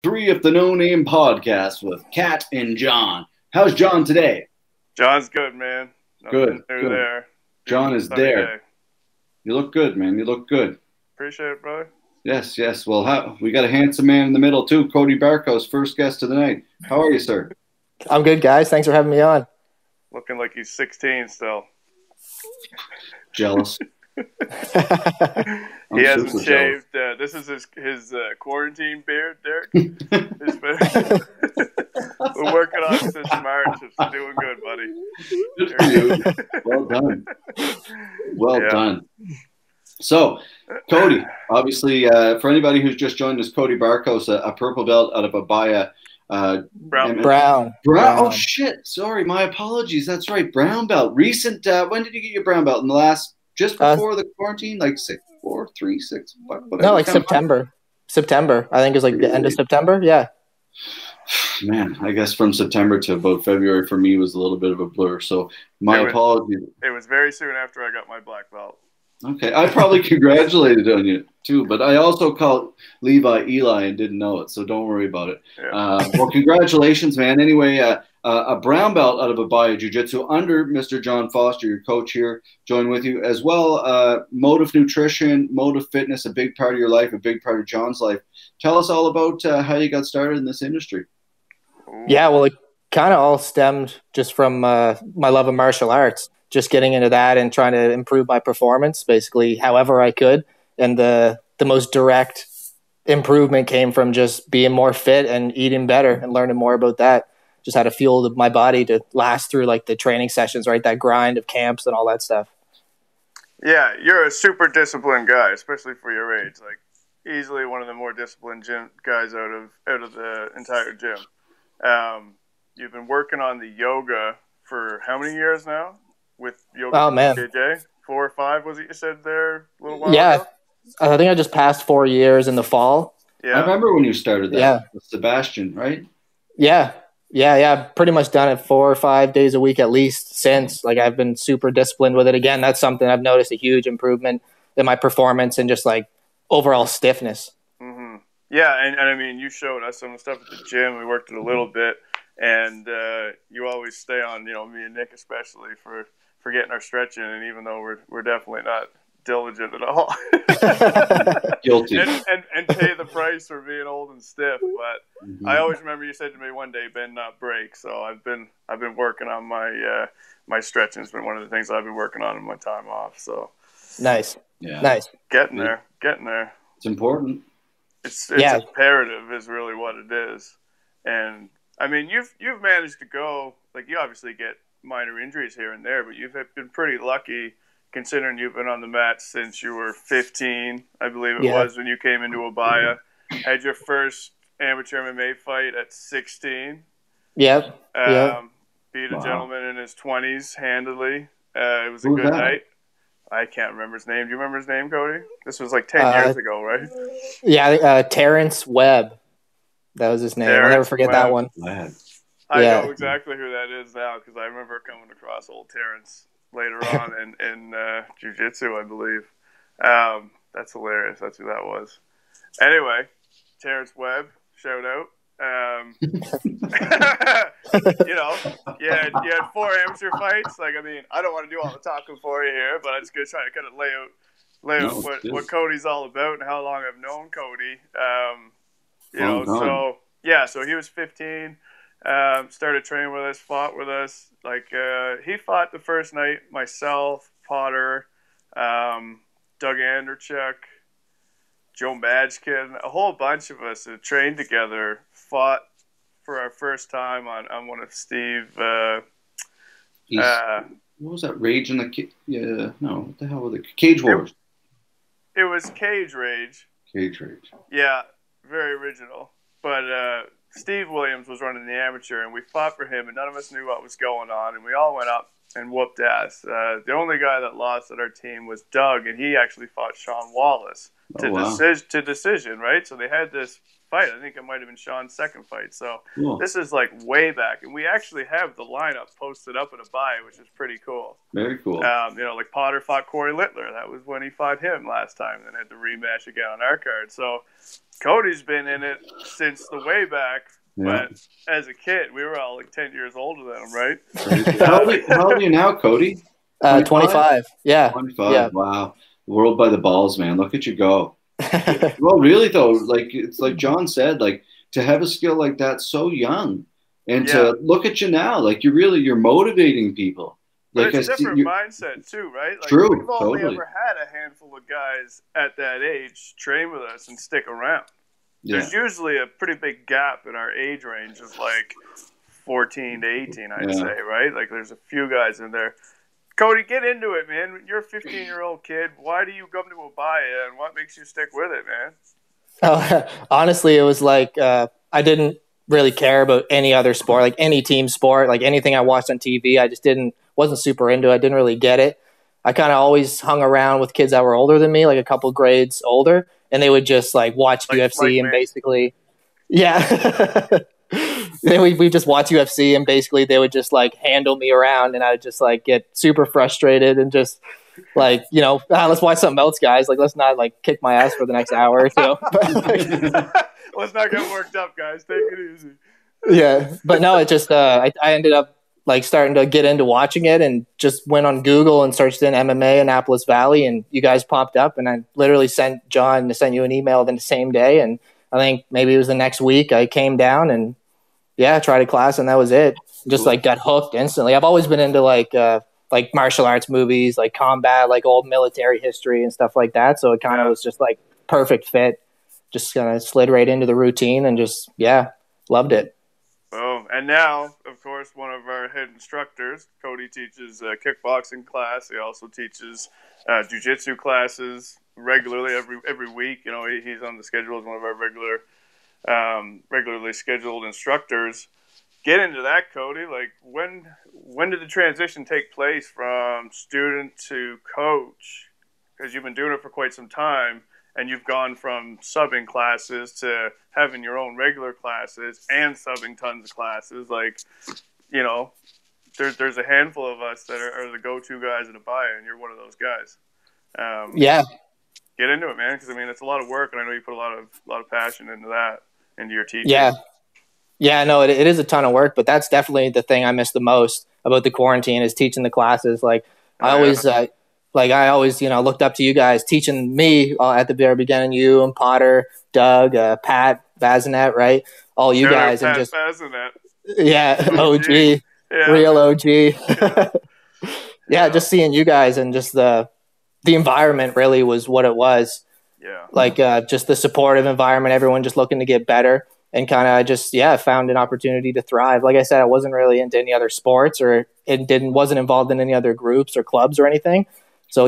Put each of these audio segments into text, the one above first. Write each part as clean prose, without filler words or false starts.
Three of the No Name podcast with Kat and John. How's John today? John's good, man. Good, Nothing new good. there. John is there. Day. You look good, man. You look good. Appreciate it, brother. Yes, yes. Well, we got a handsome man in the middle, too. Cody Barkhouse, first guest of the night. How are you, sir? I'm good, guys. Thanks for having me on. Looking like he's 16 still. Jealous. He hasn't shaved. This is his quarantine beard, Derek. We're working on it since March. It's doing good, buddy. Good for you. Well done. Well done. So, Cody, obviously, for anybody who's just joined us, Cody Barkhouse, a purple belt out of Abaya. Brown. Oh, shit. Sorry. My apologies. That's right. Brown belt. Recent. When did you get your brown belt? In the last, just before the quarantine? Like 6, 4, 3, 6, whatever. No, like September. September. I think it was like the end of September. Yeah. Man, I guess from September to about February for me was a little bit of a blur. So my apologies. It was very soon after I got my black belt. Okay, I probably congratulated on you too, but I also called Levi Eli and didn't know it, so don't worry about it. Yeah. Well, congratulations, man. Anyway, a brown belt out of Abaya Jiu-Jitsu under Mr. John Foster, your coach here, join with you as well. Motiv Nutrition, Motiv Fitness, a big part of your life, a big part of John's life. Tell us all about how you got started in this industry. Yeah, well, it kind of all stemmed just from my love of martial arts. Just getting into that and trying to improve my performance, basically, however I could. And the most direct improvement came from just being more fit and eating better and learning more about that. Just how to fuel my body to last through like the training sessions, right? That grind of camps and all that stuff. Yeah, you're a super disciplined guy, especially for your age. Like easily one of the more disciplined gym guys out of the entire gym. You've been working on the yoga for how many years now? With yoga, JJ, 4 or 5 was it you said there a little while ago? I think I just passed 4 years in the fall. Yeah, I remember when you started that. Yeah, with Sebastian, right? Yeah. Pretty much done it 4 or 5 days a week at least since. Like I've been super disciplined with it. Again, that's something I've noticed a huge improvement in my performance and just like overall stiffness. Mm-hmm. Yeah, and I mean, you showed us some stuff at the gym. We worked it a little bit, and you always stay on, me and Nick especially for getting our stretch in, and even though we're definitely not diligent at all. Guilty. And pay the price for being old and stiff. But I always remember you said to me one day, bend not break. So I've been working on my stretching. It's been one of the things I've been working on in my time off. So nice. Yeah. Nice. Getting there. It's important. It's imperative is really what it is. And I mean, you've managed to go, like, you obviously get minor injuries here and there, but you've been pretty lucky considering you've been on the mat since you were 15, I believe it was, when you came into Abaya. Had your first amateur MMA fight at 16. Yep. Beat a gentleman in his 20s handily. It was a good night. I can't remember his name. Do you remember his name, Cody? This was like 10 years ago, right? Yeah, Terrence Webb. That was his name. I'll never forget that one. I know exactly who that is now because I remember coming across old Terrence later on in jiu-jitsu, I believe. That's hilarious. That's who that was. Anyway, Terrence Webb, shout out. You had 4 amateur fights. Like, I mean, I don't want to do all the talking for you here, but I'm just going to try to kind of lay out what Cody's all about and how long I've known Cody. So he was 15. Started training with us, fought with us. Like he fought the first night. Myself, Potter, Doug Anderchuk, Joe Madgkin, a whole bunch of us that trained together. Fought for our first time on one of Steve. What was that? Rage in the what the hell was it? Cage Wars. It was Cage Rage. Cage Rage. Yeah, very original. But Steve Williams was running the amateur, and we fought for him, and none of us knew what was going on, and we all went up and whooped ass. The only guy that lost at our team was Doug, and he actually fought Sean Wallace to decision, right? So they had this fight. I think it might have been Sean's second fight. So This is like way back, and we actually have the lineup posted up at Abaya, which is pretty cool. Very cool. Like Potter fought Corey Littler. That was when he fought him last time, and then had the rematch again on our card. So Cody's been in it since the way back, Yeah. but as a kid, we were all like 10 years older than him, right? How old are you now, Cody? 25. Yeah. 25. Yeah. Wow. The world by the balls, man. Look at you go. Well, really though, like it's like John said, like to have a skill like that so young, and to look at you now, like you're motivating people. But Like it's a different see, mindset too, right? Like true, we've only totally. ever had a handful of guys at that age train with us and stick around. Yeah. There's usually a pretty big gap in our age range of like 14 to 18, I'd say, right? Like there's a few guys in there. Cody, get into it, man. You're a 15-year-old kid. Why do you come to Abaya, and what makes you stick with it, man? Honestly, it was like I didn't really care about any other sport, like any team sport, like anything I watched on TV. I just wasn't super into it. I didn't really get it. I kind of always hung around with kids that were older than me, like a couple grades older, and they would just like watch UFC and basically, yeah. we just watch UFC and basically they would just like handle me around, and I would just like get super frustrated and just like, let's watch something else, guys. Like, let's not like kick my ass for the next hour or so. Let's not get worked up, guys. Take it easy. Yeah, but no, it just I ended up like starting to get into watching it, and just went on Google and searched in MMA Annapolis Valley, and you guys popped up, and I literally sent you an email the same day, and I think maybe it was the next week I came down and tried a class, and that was it. Just like got hooked instantly. I've always been into like martial arts movies, like combat, like old military history and stuff like that. So it kind of was just like perfect fit. Just kind of slid right into the routine and just, loved it. Boom. And now, of course, one of our head instructors, Cody, teaches a kickboxing class. He also teaches jiu-jitsu classes regularly every week. He's on the schedule as one of our regularly scheduled instructors. Get into that, Cody. Like, when did the transition take place from student to coach? Because you've been doing it for quite some time, and you've gone from subbing classes to having your own regular classes and subbing tons of classes. Like, there's a handful of us that are the go-to guys in Abaya, and you're one of those guys. Get into it, man, because it's a lot of work, and I know you put a lot of passion into your teaching. Yeah, no, it is a ton of work, but that's definitely the thing I miss the most about the quarantine is teaching the classes. Like I always looked up to you guys teaching me at the very beginning. You and Potter, Doug, Pat Bazinet, right? All you guys, Pat and just Bazinet. OG, real OG. Just seeing you guys and just the environment really was what it was. Yeah, like just the supportive environment, everyone just looking to get better. And kind of just, found an opportunity to thrive. Like I said, I wasn't really into any other sports, or wasn't involved in any other groups or clubs or anything. So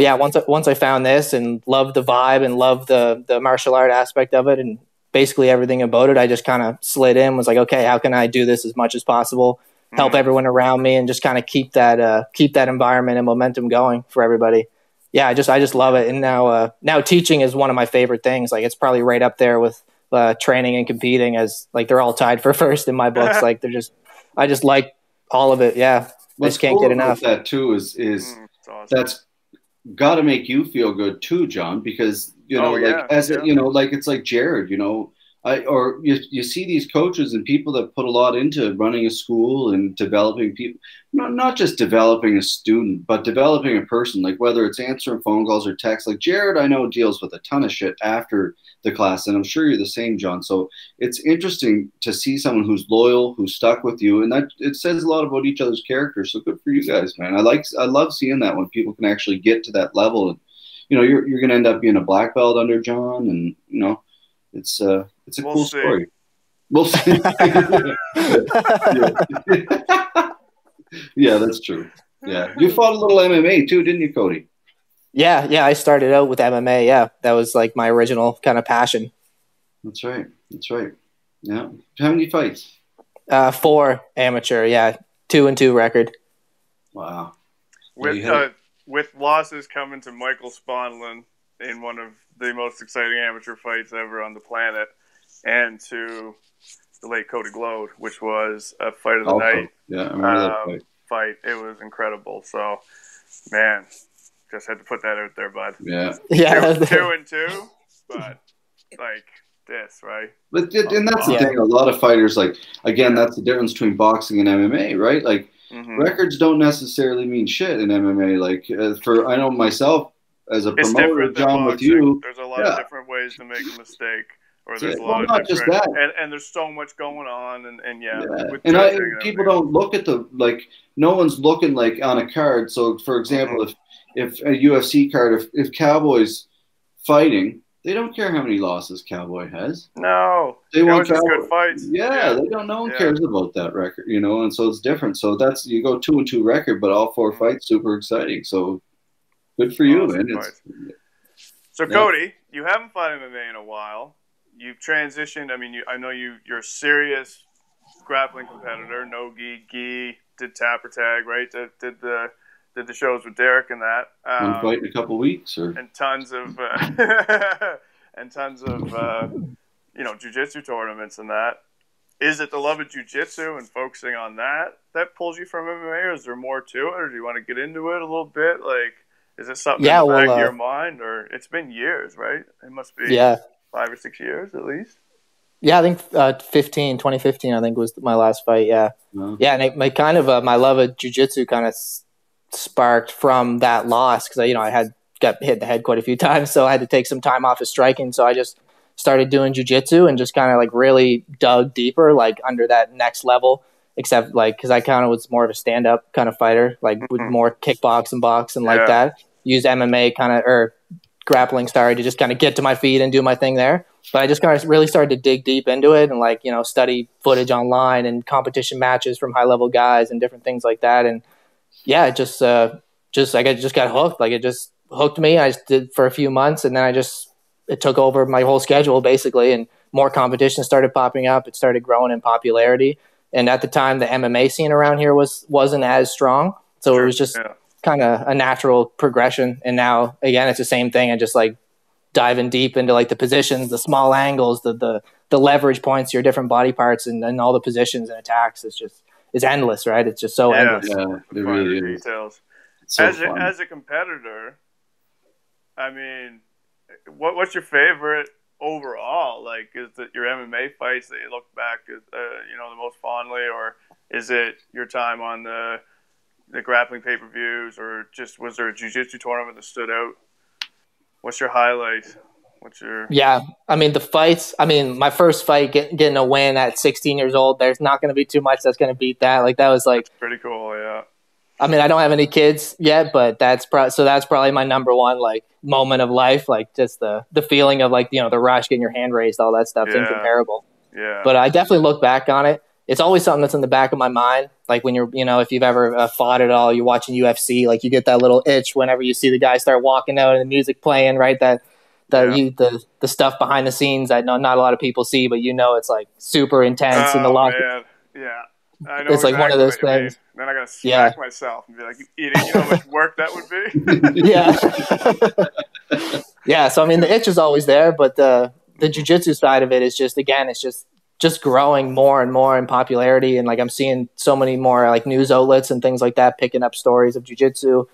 once I found this and loved the vibe and loved the martial art aspect of it and basically everything about it, I just kind of slid in, was like, okay, how can I do this as much as possible, help everyone around me, and just kind of keep that environment and momentum going for everybody. Yeah, I just love it. And now teaching is one of my favorite things. Like it's probably right up there with training and competing, as like they're all tied for first in my books. Like I just like all of it. Yeah. I just can't get enough. That too is awesome. That's got to make you feel good too, John, because it's like Jared, you see these coaches and people that put a lot into running a school and developing people, not just developing a student, but developing a person, like whether it's answering phone calls or texts. Like Jared, I know, deals with a ton of shit after the class, and I'm sure you're the same, John. So it's interesting to see someone who's loyal, who's stuck with you, and that it says a lot about each other's characters. So good for you guys, man. I love seeing that when people can actually get to that level. And you're going to end up being a black belt under John, and it's a cool story. We'll see. Yeah, that's true. Yeah, you fought a little MMA too, didn't you, Cody? Yeah, I started out with MMA. Yeah, that was like my original kind of passion. That's right. Yeah. How many fights? 4 amateur. Yeah, 2-2 record. Wow. With losses coming to Michael Sponlin in one of the most exciting amateur fights ever on the planet, and to the late Cody Glode, which was a fight of the night. Yeah, I remember that fight. It was incredible. So, man, just had to put that out there, bud. Yeah. 2-2, but like this, right? And that's the thing. A lot of fighters, like, again, that's the difference between boxing and MMA, right? Like, records don't necessarily mean shit in MMA. Like, I know myself as a promoter, John, with you. There's a lot of different ways to make a mistake. Or there's a lot of not just that, and there's so much going on, and people don't look at no one's looking like on a card. So, for example, if a UFC card, if Cowboy's fighting, they don't care how many losses Cowboy has. No, they want good fights. Yeah, they don't. No one cares about that record, and so it's different. So you go 2-2 record, but all 4 fights super exciting. So good for you, man. So Cody, you haven't fought MMA in a while. You've transitioned. I mean, I know you're a serious grappling competitor. No gi, did tap or tag, right? Did the shows with Derek and that. One fight in a couple weeks, and tons of jiu-jitsu tournaments and that. Is it the love of jiu-jitsu and focusing on that pulls you from MMA, or is there more to it, or do you want to get into it a little bit? Like, is it something in the back of your mind, or it's been years, right? It must be 5 or 6 years at least. Yeah, I think 2015, I think was my last fight. Yeah, yeah, and my kind of my love of jiu-jitsu kind of sparked from that loss because I had got hit in the head quite a few times, so I had to take some time off of striking. So I just started doing jiu-jitsu and just kind of like really dug deeper, like under that next level. Except like because I kind of was more of a stand-up kind of fighter, like with more kickbox and box and like that. Use MMA kind of or grappling to just kind of get to my feet and do my thing there. But I just kind of really started to dig deep into it and study footage online and competition matches from high level guys and different things like that. And yeah, it just got hooked. Like it just hooked me. I just did for a few months and then it took over my whole schedule basically. And more competition started popping up. It started growing in popularity. And at the time, the MMA scene around here wasn't as strong. So it was just kind of a natural progression. And now, again, it's the same thing. I just like diving deep into like the positions, the small angles, the leverage points, your different body parts and all the positions and attacks. It's endless, right? It's just so endless. Yeah, it really is. Details. So as a competitor, I mean, what's your favorite overall? Like, is it your MMA fights that you look back at, the most fondly, or is it your time on the grappling pay-per-views, or just was there a jiu-jitsu tournament that stood out? What's your highlight? Yeah, I mean, the fights, my first fight, getting a win at 16 years old, there's not going to be too much that's going to beat that. Like, that was like... That's pretty cool, yeah. I mean, I don't have any kids yet, but that's probably my number one, like, moment of life. Like, just the feeling of, like, the rush, getting your hand raised, all that stuff's incomparable. Yeah. But I definitely look back on it. It's always something that's in the back of my mind. Like when you're, if you've ever fought at all, you're watching UFC, like you get that little itch whenever you see the guy start walking out and the music playing, right? The stuff behind the scenes that not a lot of people see, but it's like super intense and the lot. Man. Yeah. I know it's like one of those things. Then I got to smack myself and be like, you know how much work that would be? Yeah. Yeah. So, the itch is always there, but the jiu-jitsu side of it is just growing more and more in popularity. And like, I'm seeing so many more like news outlets and things like that, picking up stories of jiu-jitsu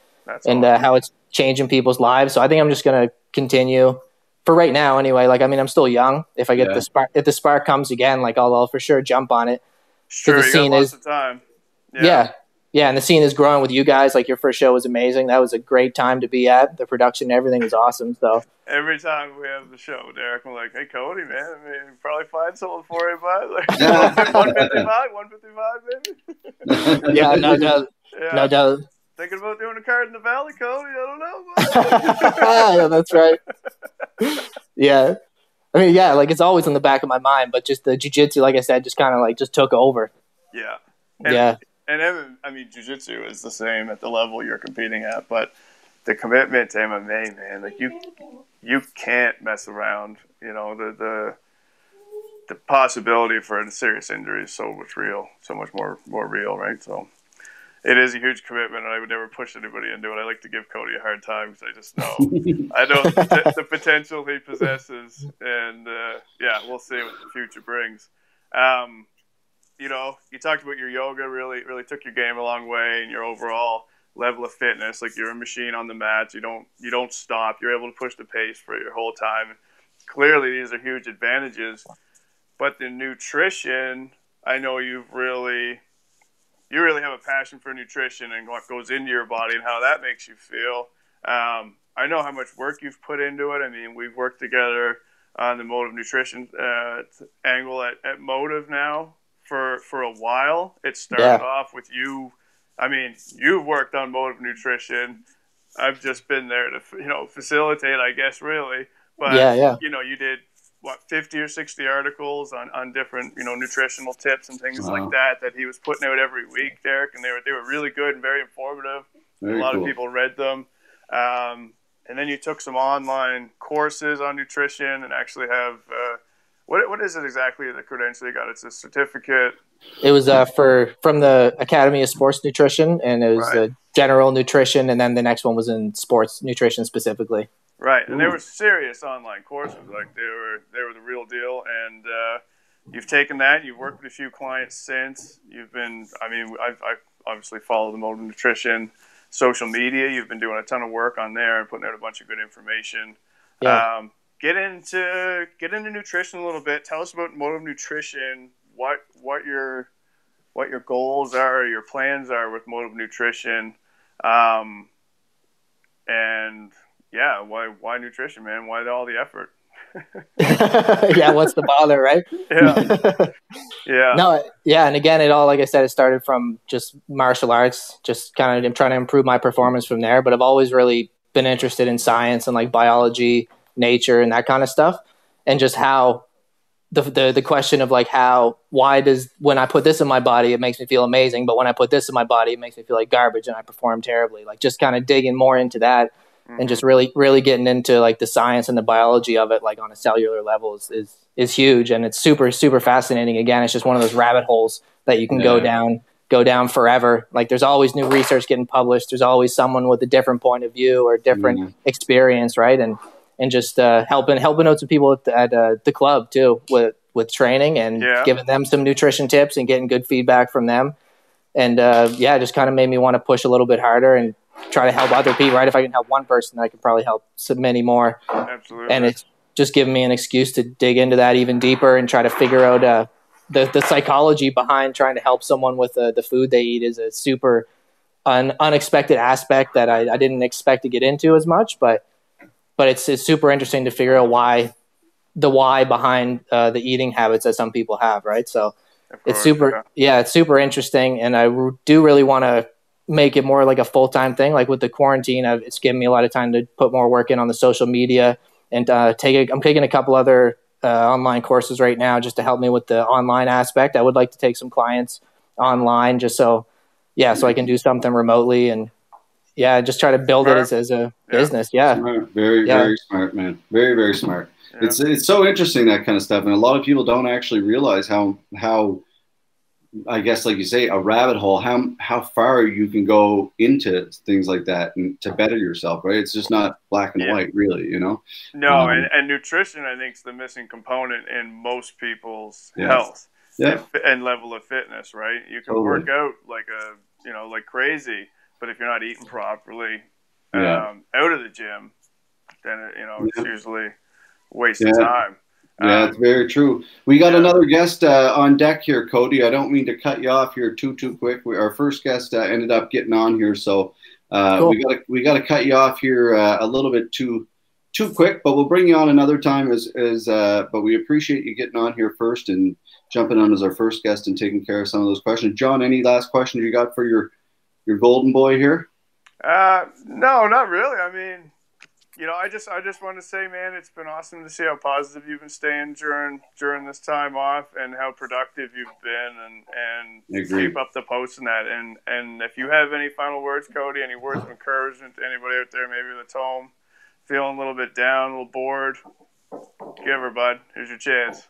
and awesome. How it's changing people's lives. So I think I'm just going to continue for right now anyway. Like, I'm still young. If I get if the spark comes again, like I'll for sure jump on it. Sure. The scene got lots of time. Yeah. And the scene is growing with you guys. Like your first show was amazing. That was a great time to be at. The production and everything was awesome. So every time we have the show, Derek, I'm like, hey, Cody, man, probably find someone for you, bud. Like 155, maybe? Yeah, no doubt. Yeah. No doubt. Thinking about doing a card in the Valley, Cody? I don't know. Yeah, that's right. Yeah. Like it's always in the back of my mind, but just the jiu-jitsu, like I said, just kind of like just took over. Yeah. And jiu-jitsu is the same at the level you're competing at, but the commitment to MMA, man, like you can't mess around. The possibility for a serious injury is so much more real, right? So it is a huge commitment, and I would never push anybody into it. I like to give Cody a hard time because I just know the potential he possesses, and we'll see what the future brings. You talked about your yoga really took your game a long way, and your overall level of fitness. Like you're a machine on the mat. You don't stop. You're able to push the pace for your whole time. clearly these are huge advantages. But the nutrition, I know you really have a passion for nutrition and what goes into your body and how that makes you feel. I know how much work you've put into it. I mean, we've worked together on the Motiv nutrition angle at Motiv now for a while. It started off with you. I mean, you've worked on Motiv nutrition. I've just been there to, facilitate, I guess, really. But, you did, 50 or 60 articles on different, nutritional tips and things like that he was putting out every week, Derek, and they were really good and very informative. A lot of people read them. And then you took some online courses on nutrition and actually have what is it exactly, the credential you got? It's a certificate. It was from the Academy of Sports Nutrition, and it was general nutrition, and then the next one was in sports nutrition specifically. Right, and they were serious online courses. Like they were the real deal. And you've taken that. You've worked with a few clients since. I've obviously followed the Motiv Nutrition social media. You've been doing a ton of work on there and putting out a bunch of good information. Yeah. Get into nutrition a little bit. Tell us about Motiv Nutrition. What your goals are, your plans are with Motiv Nutrition, and yeah, why nutrition, man? Why all the effort? Yeah, what's the bother, right? Yeah. Yeah. No, yeah, and again, like I said, it started from just martial arts, just kind of trying to improve my performance from there. But I've always really been interested in science and like biology, nature, and that kind of stuff, and just how the question of like why does when I put this in my body it makes me feel amazing, but when I put this in my body it makes me feel like garbage and I perform terribly. Like just kind of digging more into that. And just really getting into like the science and the biology of it, like on a cellular level is huge. And it's super, super fascinating. Again, it's just one of those rabbit holes that you can go down forever. Like there's always new research getting published. There's always someone with a different point of view or different experience. Right. And just helping out some people at the club too, with training and giving them some nutrition tips and getting good feedback from them. And it just kind of made me want to push a little bit harder and try to help other people, right? If I can help one person, I can probably help so many more. Absolutely. And it's just given me an excuse to dig into that even deeper and try to figure out the psychology behind trying to help someone with the food they eat is a super unexpected aspect that I didn't expect to get into as much, but it's super interesting to figure out why behind the eating habits that some people have, right? So it's super interesting, and I do really want to make it more like a full-time thing. Like with the quarantine, it's given me a lot of time to put more work in on the social media and I'm taking a couple other online courses right now just to help me with the online aspect. I would like to take some clients online just so I can do something remotely and just try to build it as a business. Yeah. Smart. Very smart, man. Very, very smart. Yeah. It's so interesting, that kind of stuff. And a lot of people don't actually realize how I guess, like you say, a rabbit hole, how far you can go into things like that and to better yourself, right? It's just not black and white, really, No, and nutrition, I think, is the missing component in most people's health and level of fitness, right? You can work out like crazy, but if you're not eating properly out of the gym, then it's usually a waste of time. Yeah, it's very true. We got another guest on deck here, Cody. I don't mean to cut you off here too quick. Our first guest ended up getting on here, so cool. we got to cut you off here a little bit too quick. But we'll bring you on another time. But we appreciate you getting on here first and jumping on as our first guest and taking care of some of those questions. John, any last questions you got for your golden boy here? No, not really. I mean, I just want to say, man, it's been awesome to see how positive you've been staying during this time off and how productive you've been and keep up the posts and that. And if you have any final words, Cody, any words of encouragement to anybody out there, maybe that's home, feeling a little bit down, a little bored, give her, bud. Here's your chance.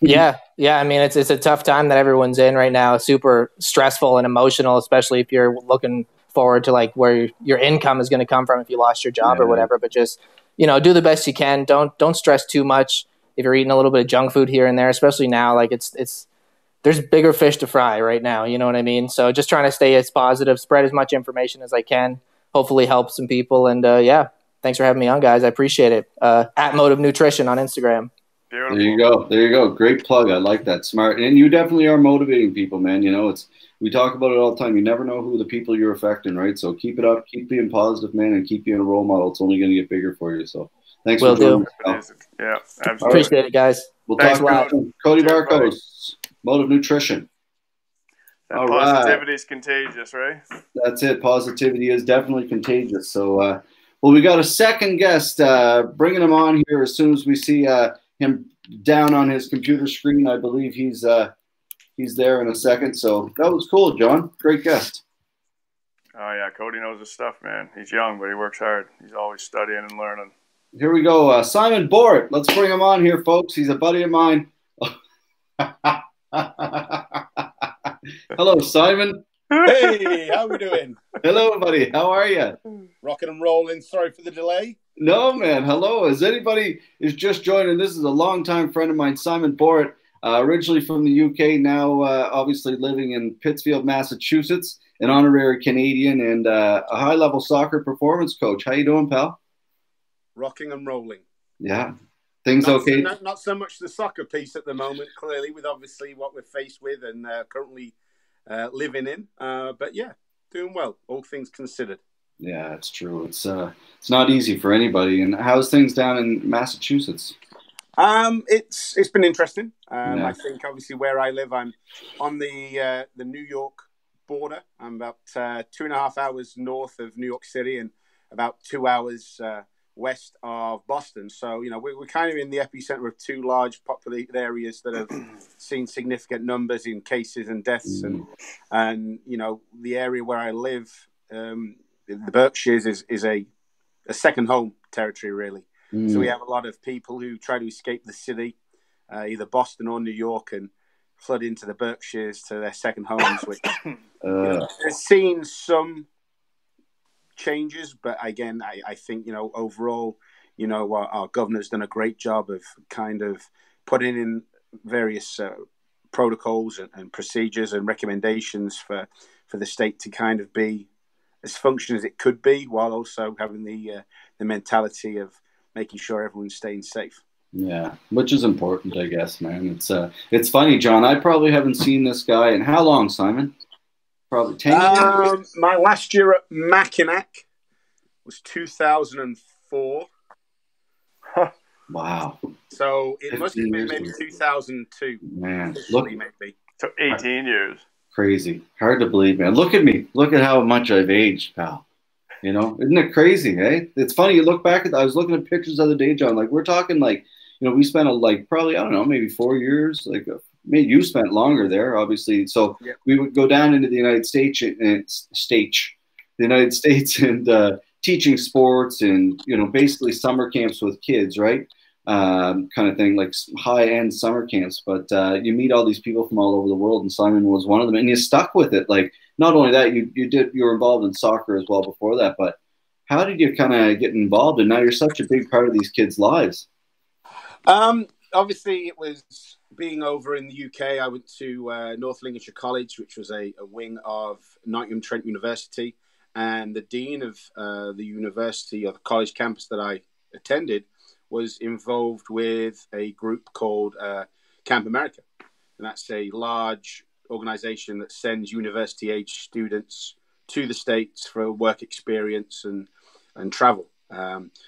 Yeah. I mean, it's a tough time that everyone's in right now. Super stressful and emotional, especially if you're looking forward to like where your income is going to come from if you lost your job or whatever. But just do the best you can. Don't stress too much. If you're eating a little bit of junk food here and there, especially now, like there's bigger fish to fry right now. You know what I mean? So just trying to stay as positive, spread as much information as I can. Hopefully help some people. And thanks Thanks for having me on, guys. I appreciate it. At Motiv Nutrition on Instagram. Beautiful. There you go. There you go. Great plug. I like that. Smart. And you definitely are motivating people, man. You know, we talk about it all the time. You never know who the people you're affecting, right? So keep it up. Keep being positive, man, and keep being a role model. It's only going to get bigger for you. So thanks for joining us. Yeah, absolutely. Appreciate it, guys. We'll Thanks talk to Cody Barkhouse, Motiv Nutrition. That positivity is contagious, right? That's it. Positivity is definitely contagious. So, well, we got a second guest, bringing him on here as soon as we see him down on his computer screen. I believe he's there in a second. So that was cool, John. Great guest. Oh yeah, Cody knows his stuff, man. He's young, but he works hard. He's always studying and learning. Here we go. Simon Borrett. Let's bring him on here, folks. He's a buddy of mine. Hello, Simon. Hey, how we doing? Hello, buddy. How are you? Rocking and rolling. Sorry for the delay. No, man. Hello. As anybody is just joining, this is a longtime friend of mine, Simon Borrett, originally from the UK, now obviously living in Pittsfield, Massachusetts, an honorary Canadian and a high-level soccer performance coach. How you doing, pal? Rocking and rolling. Yeah. Things okay? Not so much the soccer piece at the moment, clearly, with obviously what we're faced with and currently living in. But yeah, doing well, all things considered. Yeah, it's true. It's not easy for anybody. And how's things down in Massachusetts? It's been interesting. Yeah. I think obviously where I live, I'm on the New York border. I'm about 2.5 hours north of New York City and about 2 hours west of Boston. So, you know, we're kind of in the epicenter of two large populated areas that have seen significant numbers in cases and deaths. And you know, the area where I live, the Berkshires is a second home territory, really. So we have a lot of people who try to escape the city, either Boston or New York, and flood into the Berkshires to their second homes, which you know, has seen some changes, but again, I think, you know, overall, you know, our governor's done a great job of kind of putting in various protocols and procedures and recommendations for the state to kind of be as functional as it could be, while also having the mentality of making sure everyone's staying safe. Yeah, which is important, I guess, man. It's funny, John. I probably haven't seen this guy in how long, Simon? Probably 10 years. My last year at Mackinac was 2004. Wow. So it must have been maybe 2002. Man, look, maybe. So 18 years. Crazy. Hard to believe, man. Look at me. Look at how much I've aged, pal. You know, isn't it crazy, eh? It's funny. You look back I was looking at pictures the other day, John. Like, we're talking like, you know, we spent probably, I don't know, maybe 4 years. Like, maybe you spent longer there, obviously. So yeah, we would go down into the United States and teaching sports and, you know, basically summer camps with kids, right? Kind of thing, like high-end summer camps. But you meet all these people from all over the world, and Simon was one of them. And you stuck with it. Like, not only that, you were involved in soccer as well before that. But how did you kind of get involved? And now you're such a big part of these kids' lives. Obviously, it was being over in the UK. I went to North Lincolnshire College, which was a wing of Nottingham Trent University. And the dean of the university, or the college campus that I attended, was involved with a group called Camp America. And that's a large organization that sends university-age students to the States for work experience and travel.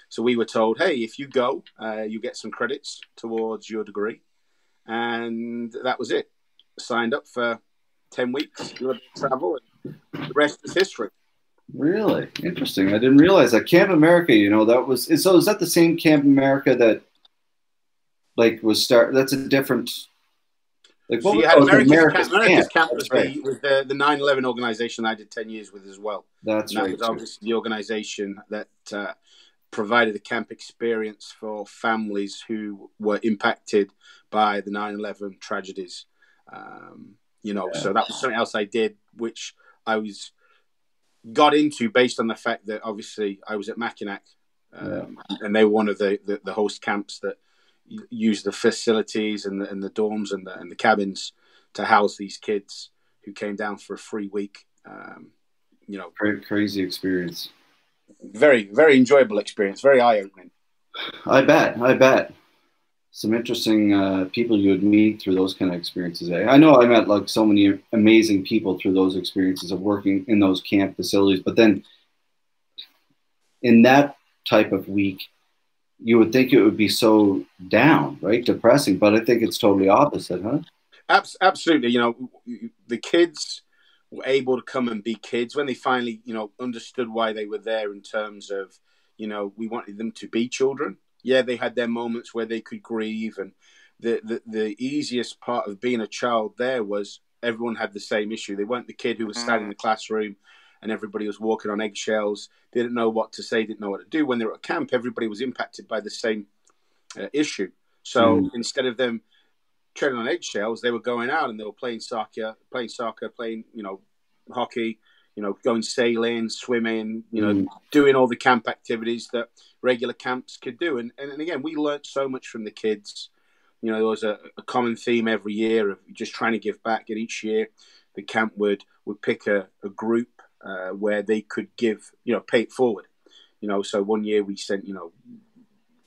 So we were told, hey, if you go, you get some credits towards your degree. And that was it. Signed up for 10 weeks, travel, and the rest is history. Really interesting. I didn't realize that Camp America. You know, is that the same Camp America that That's a different. Like, so you had America's Camp was the 9/11 organization I did 10 years with as well. That was obviously the organization that provided a camp experience for families who were impacted by the 9/11 tragedies. So that was something else I did, which I got into based on the fact that obviously I was at Mackinac, and they were one of the host camps that used the facilities and the dorms and the cabins to house these kids who came down for a free week. Crazy experience. Very, very enjoyable experience. Very eye-opening. I bet. Some interesting people you would meet through those kind of experiences. I know I met like so many amazing people through those experiences of working in those camp facilities. But then in that type of week, you would think it would be so down, right? Depressing. But I think it's totally opposite, huh? Absolutely. You know, the kids were able to come and be kids when they finally, you know, understood why they were there in terms of, you know, we wanted them to be children. Yeah, they had their moments where they could grieve. And the easiest part of being a child there was everyone had the same issue. They weren't the kid who was sat in the classroom and everybody was walking on eggshells, didn't know what to say, didn't know what to do. When they were at camp, everybody was impacted by the same issue. So instead of them treading on eggshells, they were going out and they were playing soccer, playing, you know, hockey, you know, going sailing, swimming, you know, doing all the camp activities that regular camps could do. And again, we learned so much from the kids. You know, there was a common theme every year of just trying to give back. And each year the camp would pick a group where they could give, you know, pay it forward. You know, so one year we sent, you know,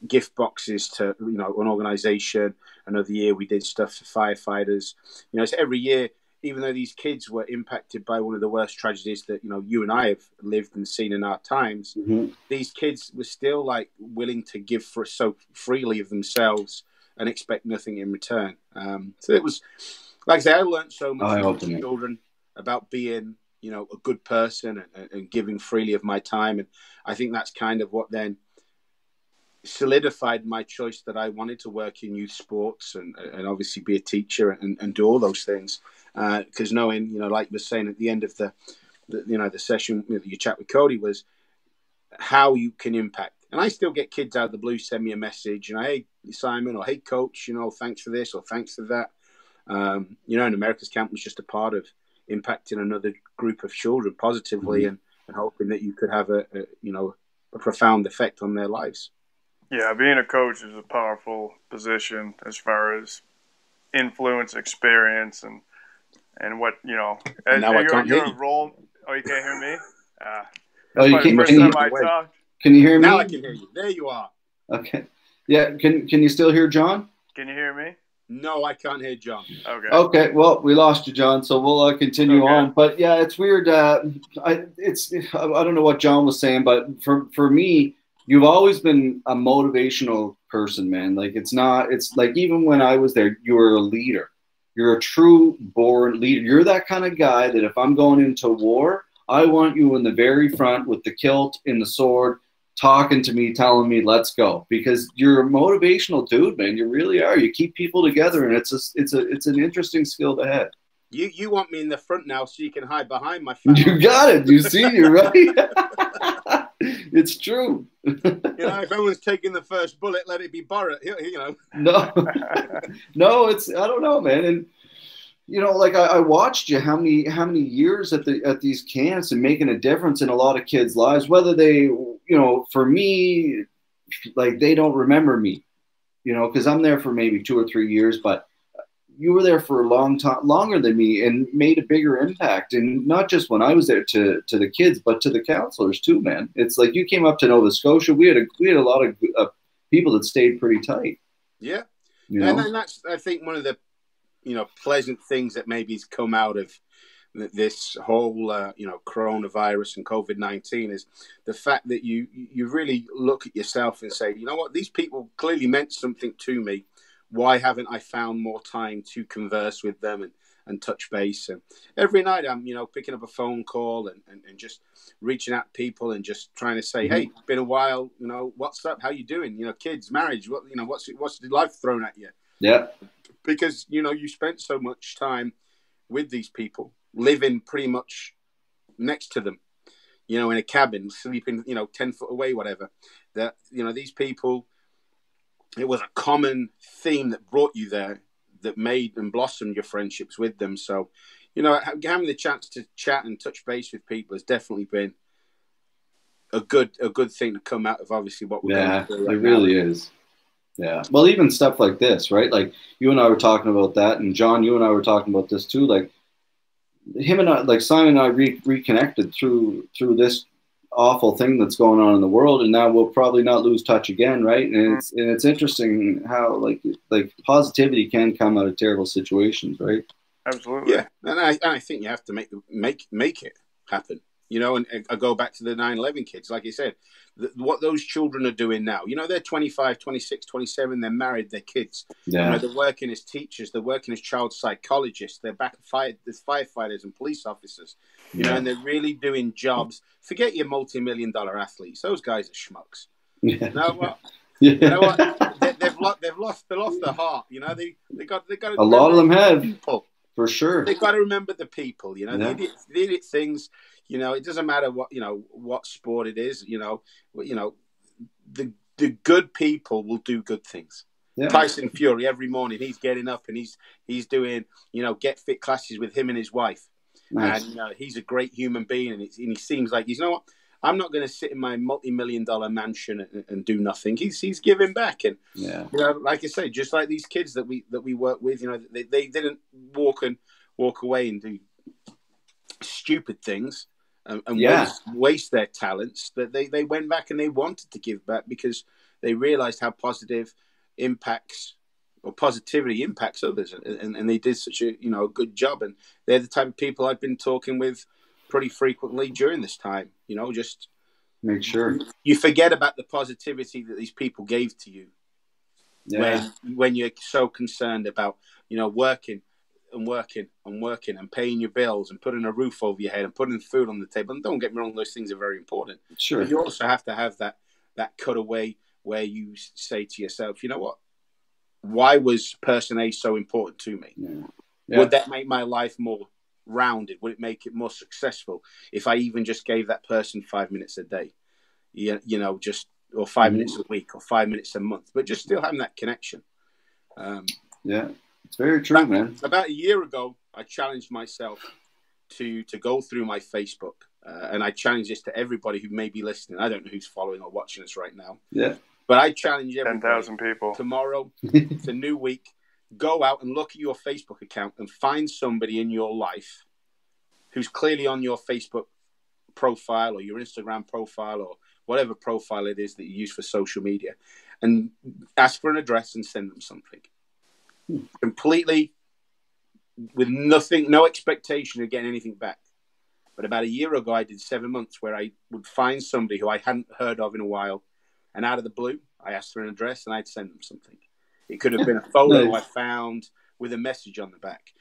gift boxes to, you know, an organization. Another year we did stuff for firefighters. You know, so every year, even though these kids were impacted by one of the worst tragedies that, you know, you and I have lived and seen in our times, these kids were still like willing to give for so freely of themselves and expect nothing in return. So it was, like I say, I learned so much from children about being, you know, a good person and giving freely of my time. And I think that's kind of what then solidified my choice that I wanted to work in youth sports and obviously be a teacher and do all those things. Because knowing, you know, like you were saying at the end of the you know, the session, your chat with Cody, was how you can impact. And I still get kids out of the blue send me a message, you know, hey, Simon, or hey, coach, you know, thanks for this or thanks for that. You know, and America's Camp was just a part of impacting another group of children positively and hoping that you could have a you know, a profound effect on their lives. Yeah, being a coach is a powerful position as far as influence, experience, and what, you know. Now I can't hear you. Role. Oh, you can't hear me? Oh, you can hear me? Can you hear me? Now I can hear you. There you are. Okay. Yeah. Can you still hear John? Can you hear me? No, I can't hear John. Okay. Okay. Well, we lost you, John. So we'll continue on. But yeah, it's weird. I don't know what John was saying, but for me, you've always been a motivational person, man. Like it's like even when I was there, you were a leader. You're a true born leader. You're that kind of guy that if I'm going into war, I want you in the very front with the kilt and the sword, talking to me, telling me, let's go. Because you're a motivational dude, man. You really are. You keep people together, and it's an interesting skill to have. You want me in the front now so you can hide behind my family. You got it. You see, you're right. It's true. You know, if everyone's taking the first bullet, let it be Borrett. You know. No, I don't know, man. And you know, like I watched you how many years at these camps and making a difference in a lot of kids' lives. Whether they, you know, for me, like they don't remember me, you know, because I'm there for maybe 2 or 3 years, but you were there for a long time, longer than me, and made a bigger impact. And not just when I was there to the kids, but to the counselors too, man. It's like you came up to Nova Scotia. We had a lot of people that stayed pretty tight. Yeah, you know? And that's, I think, one of the, you know, pleasant things that maybe has come out of this whole you know, coronavirus and COVID-19 is the fact that you really look at yourself and say, you know what, these people clearly meant something to me. Why haven't I found more time to converse with them and touch base? And every night I'm, you know, picking up a phone call and just reaching out to people and just trying to say, hey, been a while, you know, what's up? How you doing? You know, kids, marriage, what, you know, what's the life thrown at you? Yeah. Because, you know, you spent so much time with these people, living pretty much next to them, you know, in a cabin, sleeping, you know, 10 foot away, whatever. That, you know, these people, it was a common theme that brought you there, that made and blossomed your friendships with them. So, you know, having the chance to chat and touch base with people has definitely been a good thing to come out of obviously what we're going through right now. It really is. Yeah. Well, even stuff like this, right? Like you and I were talking about that, and John, you and I were talking about this too. Like him and I, like Simon and I reconnected through this awful thing that's going on in the world, and now we'll probably not lose touch again, right? And it's interesting how like positivity can come out of terrible situations, right? Absolutely. Yeah, and I think you have to make it happen. You know, and I go back to the 9/11 kids, like you said, what those children are doing now. You know, they're 25, 26, 27, they're married, they're kids. Yeah. You know, they're working as teachers, they're working as child psychologists, they're back as firefighters and police officers. You know, and they're really doing jobs. Forget your multi-million-dollar athletes; those guys are schmucks. Yeah. You know what? Yeah. You know what? They've lost their heart. You know, they got a lot of them have people. For sure. They've got to remember the people, you know, Yeah. the idiot things, you know, it doesn't matter what sport it is, you know, the good people will do good things. Yeah. Tyson Fury, every morning he's getting up and he's doing, you know, get fit classes with him and his wife. Nice. And he's a great human being, and he seems like, you know what, I'm not going to sit in my multi-million-dollar mansion and do nothing. He's giving back, and you know, like I say, just like these kids that we work with, you know, they didn't walk away and do stupid things and waste their talents. That they went back and they wanted to give back because they realized how positivity impacts others, and they did such a good job. And they're the type of people I've been talking with pretty frequently during this time. You know, just make sure you forget about the positivity that these people gave to you when you're so concerned about, you know, working and paying your bills and putting a roof over your head and putting food on the table. And don't get me wrong, those things are very important. Sure. But you also have to have that cutaway where you say to yourself, you know what? Why was person A so important to me? Yeah. Would that make my life more rounded? Would it make it more successful if I even just gave that person 5 minutes a day? You know, or 5 minutes a week or 5 minutes a month, but just still having that connection. Yeah, it's very true, man. About a year ago, I challenged myself to go through my Facebook, and I challenge this to everybody who may be listening. I don't know who's following or watching us right now. Yeah. But I challenge everybody. 10,000 people. Tomorrow, it's a new week. Go out and look at your Facebook account and find somebody in your life who's clearly on your Facebook profile or your Instagram profile or whatever profile it is that you use for social media, and ask for an address and send them something. Completely with nothing, no expectation of getting anything back. But about a year ago, I did 7 months where I would find somebody who I hadn't heard of in a while, and out of the blue, I asked for an address and I'd send them something. It could have been a photo I found with a message on the back.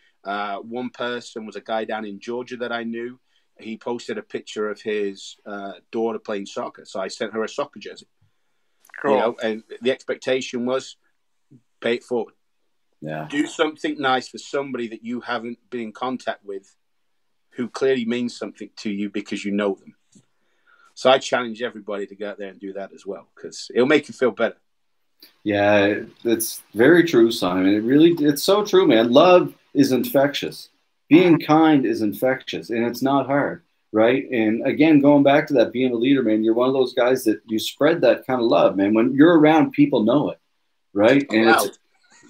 One person was a guy down in Georgia that I knew. He posted a picture of his daughter playing soccer, so I sent her a soccer jersey. Cool. You know, and the expectation was pay it forward. Yeah. Do something nice for somebody that you haven't been in contact with, who clearly means something to you because you know them. So I challenge everybody to go out there and do that as well, because it'll make you feel better. Yeah, it's very true, Simon. It's so true, man. Love is infectious. Being kind is infectious, and it's not hard, right? And again, going back to that, being a leader, man, you're one of those guys that you spread that kind of love, man. When you're around, people know it, right? And loud.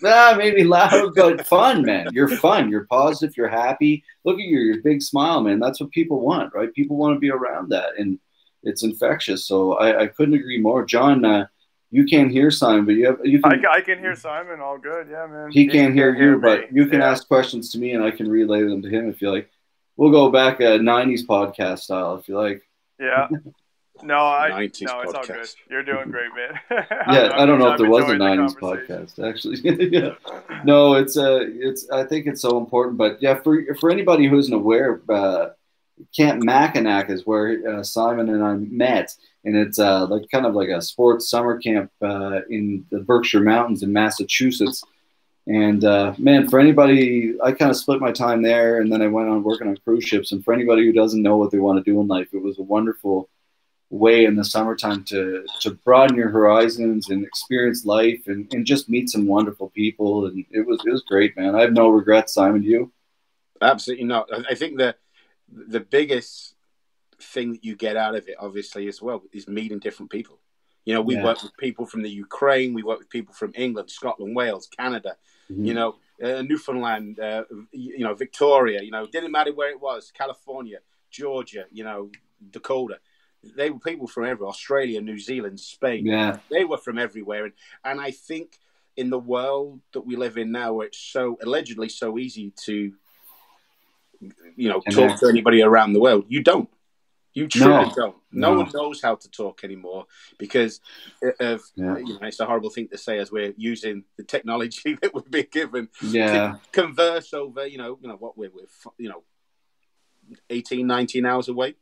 It's maybe loud, but fun, man. You're fun. You're positive. You're happy. Look at your big smile, man. That's what people want, right? People want to be around that, and it's infectious. So I couldn't agree more. John, you can't hear Simon, but you can. I can hear Simon all good. Yeah, man. He can't hear you, but you can ask questions to me, and I can relay them to him if you like. We'll go back a 90s podcast style if you like. Yeah. No, it's all good. You're doing great, man. I don't know if there was a 90s podcast, actually. Yeah. No, it's I think it's so important. But yeah, for anybody who isn't aware, Camp Mackinac is where Simon and I met, and it's like kind of like a sports summer camp in the Berkshire Mountains in Massachusetts. And man, for anybody, I kind of split my time there, and then I went on working on cruise ships. And for anybody who doesn't know what they want to do in life, it was a wonderful way in the summertime to broaden your horizons and experience life and just meet some wonderful people. And it was great, man. I have no regrets. Simon, do you? Absolutely not. I think the biggest thing that you get out of it, obviously, as well, is meeting different people. You know, we work with people from the Ukraine, we work with people from England, Scotland, Wales, Canada, you know, Newfoundland, you know, Victoria, you know, didn't matter where it was, California, Georgia, you know, Dakota. they were people from everywhere, Australia, New Zealand, Spain. Yeah. They were from everywhere. And I think in the world that we live in now, where it's so allegedly so easy to, talk to anybody around the world, you don't. You truly don't. No one knows how to talk anymore because of, it's a horrible thing to say as we're using the technology that we've been given to converse over, what we're 18, 19 hours away.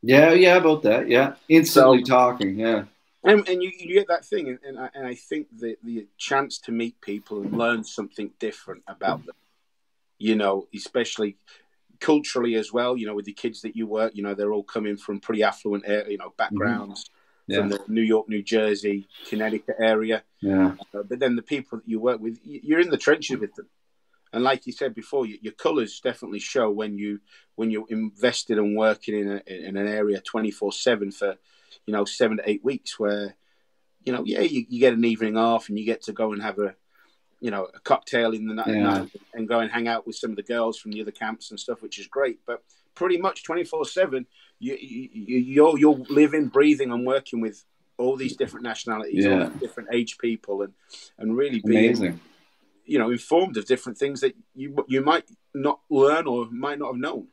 Yeah, about that. Yeah. Instantly talking. Yeah. And you get that thing. And I think that the chance to meet people and learn something different about them, especially culturally as well, with the kids that you work, they're all coming from pretty affluent, backgrounds from the New York, New Jersey, Connecticut area. Yeah. But then the people that you work with, you're in the trenches with them. And like you said before, your colours definitely show when you're invested and working in an area 24/7 for, 7 to 8 weeks where, you get an evening off and you get to go and have a cocktail in the night and go and hang out with some of the girls from the other camps and stuff, which is great. But pretty much 24/7, you're living, breathing, and working with all these different nationalities, all these different age people, and really being amazing. Informed of different things that you might not learn or might not have known.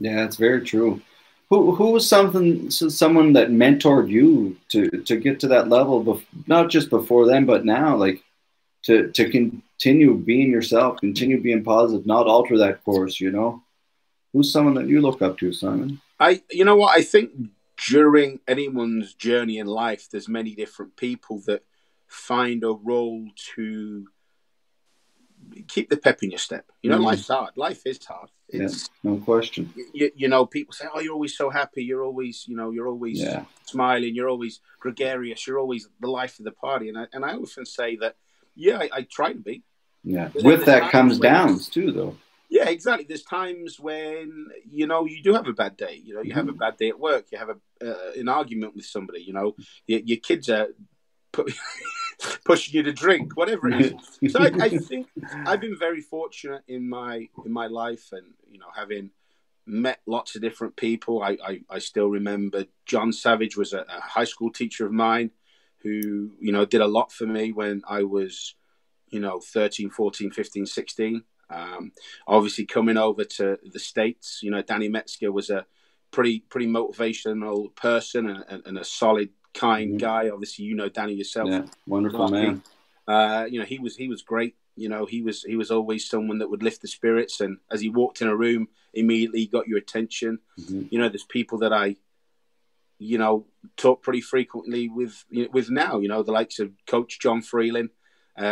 Yeah, it's very true. Who was someone that mentored you to get to that level, not just before then, but now, like to continue being yourself, continue being positive, not alter that course, Who's someone that you look up to, Simon? I think during anyone's journey in life, there's many different people that find a role to keep the pep in your step. Life's hard. Life is hard. It's no question. People say, "Oh, you're always so happy. You're always, you're always smiling. You're always gregarious. You're always the life of the party." And I often say that, I try to be. Yeah. With that comes downs too, though. Yeah, exactly. There's times when you do have a bad day. You have a bad day at work. You have an argument with somebody. Your kids are pushing you to drink, whatever it is. So I think I've been very fortunate in my life, and having met lots of different people. I still remember John Savage was a high school teacher of mine who did a lot for me when I was 13, 14, 15, 16. Obviously coming over to the States, Danny Metzger was a pretty motivational person and a solid, kind guy. Obviously, Danny yourself. Yeah, wonderful man. He was great. He was always someone that would lift the spirits, and as he walked in a room, immediately got your attention. There's people that I, talk pretty frequently with now. The likes of Coach John Freeland,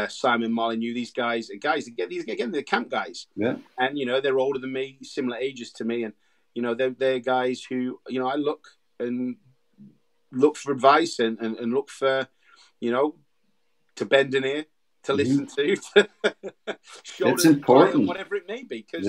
Simon Molyneux. These guys, they're camp guys. Yeah, and they're older than me, similar ages to me, and they're guys who I look for advice and look for, to bend an ear, to listen to it's important, whatever it may be. Because,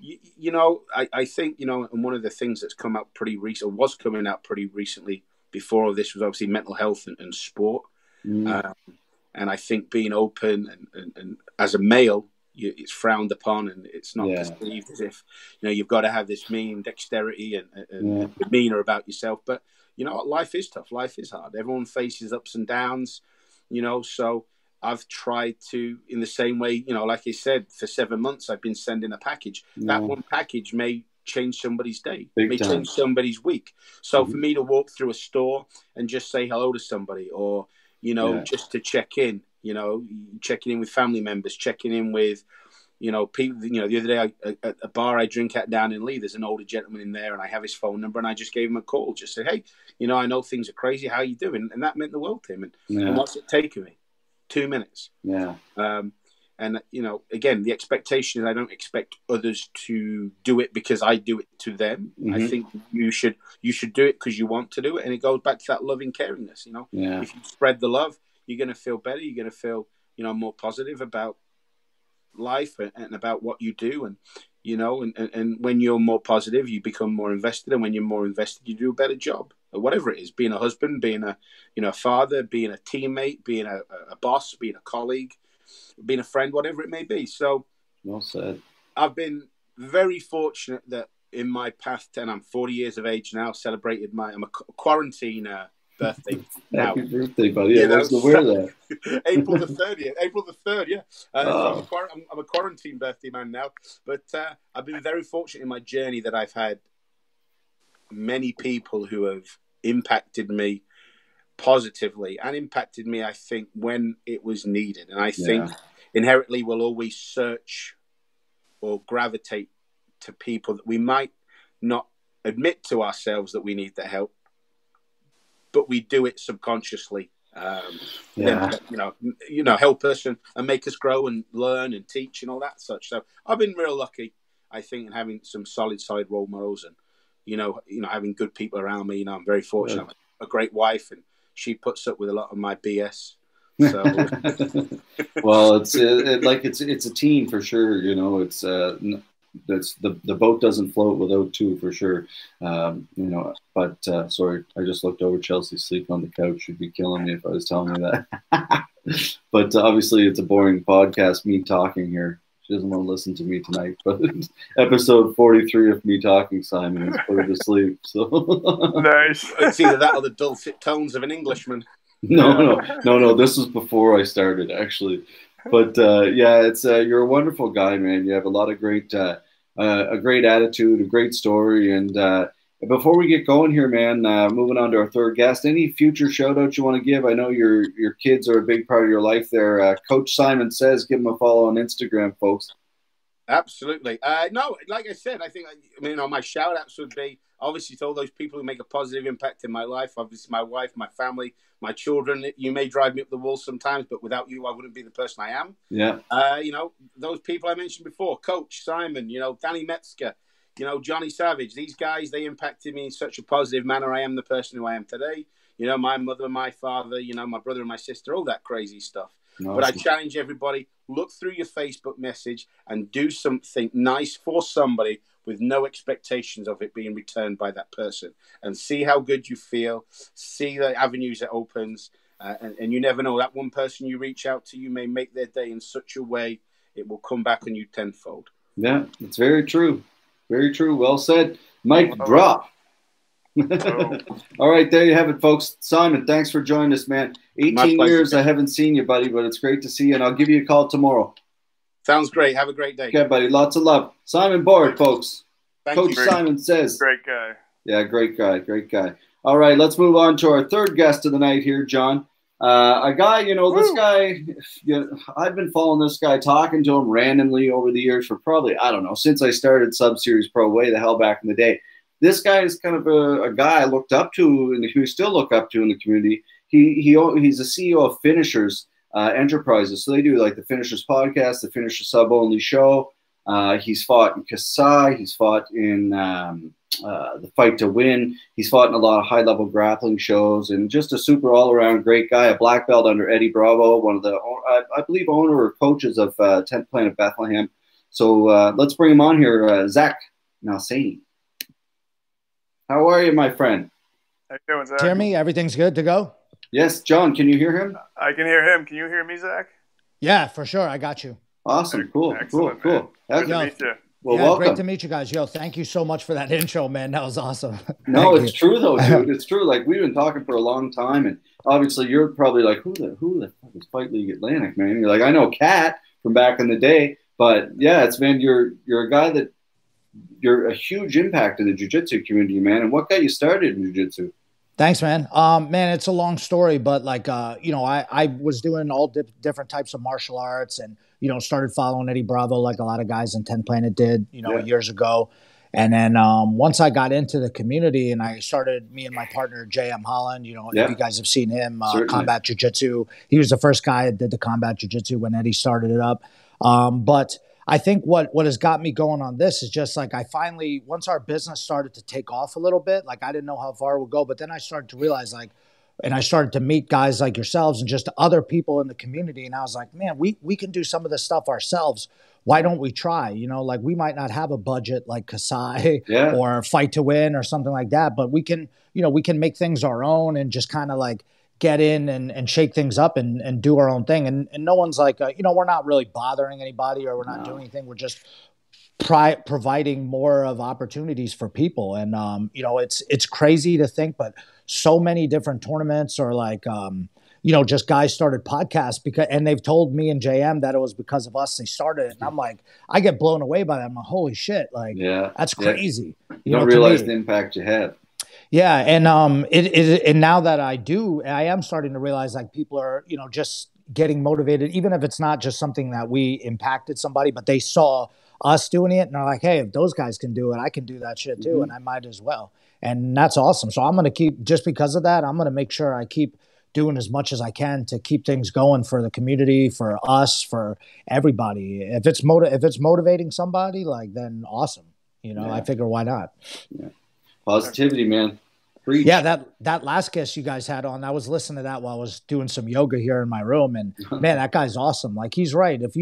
I think, and one of the things that's come out pretty recent, or was coming out pretty recently before all this, was obviously mental health and sport. And I think being open and as a male, it's frowned upon, and it's not perceived as if, you've got to have this mean dexterity and demeanor about yourself. But, life is tough. Life is hard. Everyone faces ups and downs, so I've tried to, in the same way, like I said, for 7 months, I've been sending a package. That one package may change somebody's day, change somebody's week. So for me to walk through a store and just say hello to somebody, or, just to check in, checking in with family members, checking in with, people, the other day at a bar I drink at down in Lee, there's an older gentleman in there, and I have his phone number, and I just gave him a call, just said, hey, I know things are crazy. How you doing? And that meant the world to him. And what's it taken me? 2 minutes. Yeah. And, again, the expectation is I don't expect others to do it because I do it to them. I think you should do it because you want to do it. And it goes back to that loving caringness, If you spread the love, you're going to feel better. You're going to feel, more positive about life and about what you do. And, and when you're more positive, you become more invested. And when you're more invested, you do a better job at whatever it is, being a husband, being a, father, being a teammate, being a boss, being a colleague, being a friend, whatever it may be. So well said. I've been very fortunate that in my path, and I'm 40 years of age now. I'm a quarantine birthday now. Happy birthday, buddy! I wasn't aware of that. April the 3rd. Yeah. Oh. So I'm a quarantine birthday man now. But I've been very fortunate in my journey that I've had many people who have impacted me positively and impacted me, I think, when it was needed. And I think inherently we'll always search or gravitate to people that we might not admit to ourselves that we need the help, but we do it subconsciously. Then, help us and make us grow and learn and teach and all that such. So I've been real lucky, I think, in having some solid side role models and, having good people around me. I'm very fortunate. Yeah. A great wife, and she puts up with a lot of my BS. So, well, it's a team for sure. It's that's the boat doesn't float without two for sure. But sorry, I just looked over Chelsea sleep on the couch. She'd be killing me if I was telling her that. But obviously, it's a boring podcast. Me talking here. She doesn't want to listen to me tonight. But episode 43 of me talking, Simon, has put her to sleep. So nice. It's either that or the dulcet tones of an Englishman. No. This was before I started, actually. But it's you're a wonderful guy, man. You have a lot of great, a great attitude, a great story. And before we get going here, man, moving on to our third guest, any future shout outs you want to give? I know your kids are a big part of your life there. Coach Simon Says, give him a follow on Instagram, folks. Absolutely. No, like I said, I think, my shout outs would be obviously to all those people who make a positive impact in my life. Obviously, my wife, my family, my children. You may drive me up the wall sometimes, but without you, I wouldn't be the person I am. Yeah. Those people I mentioned before, Coach Simon, Danny Metzger, Johnny Savage. These guys, they impacted me in such a positive manner. I am the person who I am today. My mother, my father, my brother and my sister, all that crazy stuff. Awesome. But I challenge everybody, look through your Facebook message and do something nice for somebody with no expectations of it being returned by that person, and see how good you feel, see the avenues it opens, and you never know, that one person you reach out to, you may make their day in such a way it will come back on you tenfold. Yeah, it's very true. Very true. Well said. Mic drop. All right, there you have it, folks. Simon, thanks for joining us, man. 18 years I haven't seen you, buddy, but it's great to see you, and I'll give you a call tomorrow. Sounds great. Have a great day. Okay, buddy. Lots of love. Simon Borrett, folks. Coach Simon Says. Great guy. Yeah, great guy. Great guy. All right, let's move on to our third guest of the night here, John. A guy, this guy, I've been following this guy, talking to him randomly over the years for probably, I don't know, since I started Sub-Series Pro way the hell back in the day. This guy is kind of a guy I looked up to and who still look up to in the community. He's a CEO of Finishers Enterprises. So they do like the Finishers podcast, the Finishers Sub Only show. He's fought in Kasai. He's fought in the Fight to Win. He's fought in a lot of high-level grappling shows, and just a super all-around great guy. A black belt under Eddie Bravo, one of the, I believe, owner or coaches of 10th Planet Bethlehem. So let's bring him on here, Zach Maslany. How are you, my friend? How you doing, Zach? Hear me? Everything's good to go? Yes, John, can you hear him? I can hear him. Can you hear me, Zach? Yeah, for sure. I got you. Awesome. Cool. Excellent, cool. Good to meet you. Well, yeah, welcome. Great to meet you guys. Thank you so much for that intro, man. That was awesome. No, it's true though, dude. It's true. Like, we've been talking for a long time, and obviously you're probably like, who the fuck is Fight League Atlantic, man? You're like, I know Kat from back in the day, but yeah, you're a guy that you're a huge impact in the jiu-jitsu community, man. And what got you started in jiu-jitsu? Thanks, man. Man, it's a long story, but like, I was doing all different types of martial arts and, started following Eddie Bravo like a lot of guys in 10 Planet did, years ago. And then once I got into the community and I started, me and my partner, J.M. Holland, if you guys have seen him, Combat Jiu-Jitsu, he was the first guy that did the Combat Jiu-Jitsu when Eddie started it up. But I think what has got me going on this is just like I finally, once our business started to take off a little bit, like I didn't know how far it would go, but then I started to realize and I started to meet guys like yourselves and just other people in the community. And I was like, man, we can do some of this stuff ourselves. Why don't we try? Like we might not have a budget like Kasai or Fight to Win or something like that, but we can make things our own and just kind of like get in and shake things up and do our own thing. And no one's like, we're not really bothering anybody or we're not doing anything. We're just providing more of opportunities for people. And, it's crazy to think, but so many different tournaments or like, just guys started podcasts and they've told me and JM that it was because of us they started it. And I'm like, I get blown away by that. I'm like, holy shit. Like, that's crazy. You don't realize the impact you have. Yeah. And, and now that I am starting to realize like people are, just getting motivated, even if it's not just something that we impacted somebody, but they saw us doing it and they're like, hey, if those guys can do it, I can do that shit too. And I might as well. And that's awesome. So I'm going to keep, just because of that, I'm going to make sure I keep doing as much as I can to keep things going for the community, for us, for everybody. If it's motivating somebody, like, then awesome. I figure why not? Yeah. Positivity, man. Preach. Yeah, that last guest you guys had on, I was listening to that while I was doing some yoga here in my room, and man, that guy's awesome. Like, he's right. If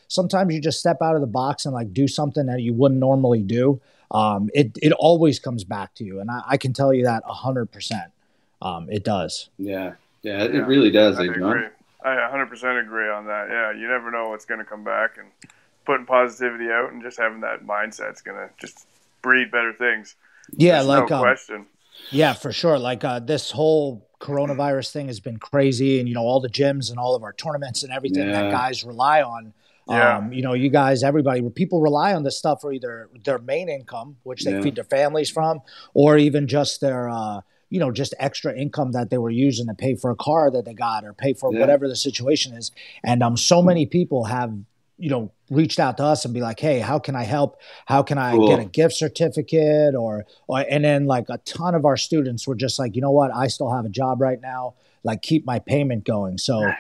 sometimes you just step out of the box and like do something that you wouldn't normally do, it always comes back to you, and I can tell you that 100%. It does. Yeah, it really does. I agree. I 100% agree on that. Yeah, you never know what's going to come back, and putting positivity out and just having that mindset's going to just breed better things. Yeah, there's no question. Yeah, for sure. Like this whole coronavirus thing has been crazy, and all the gyms and all of our tournaments and everything that guys rely on. Yeah. You guys, everybody, people rely on this stuff for either their main income, which they feed their families from, or even just their just extra income that they were using to pay for a car that they got or pay for whatever the situation is. And so many people have reached out to us and be like, hey, how can I help? How can I get a gift certificate? And then like a ton of our students were just like, you know what? I still have a job right now. Like, keep my payment going. So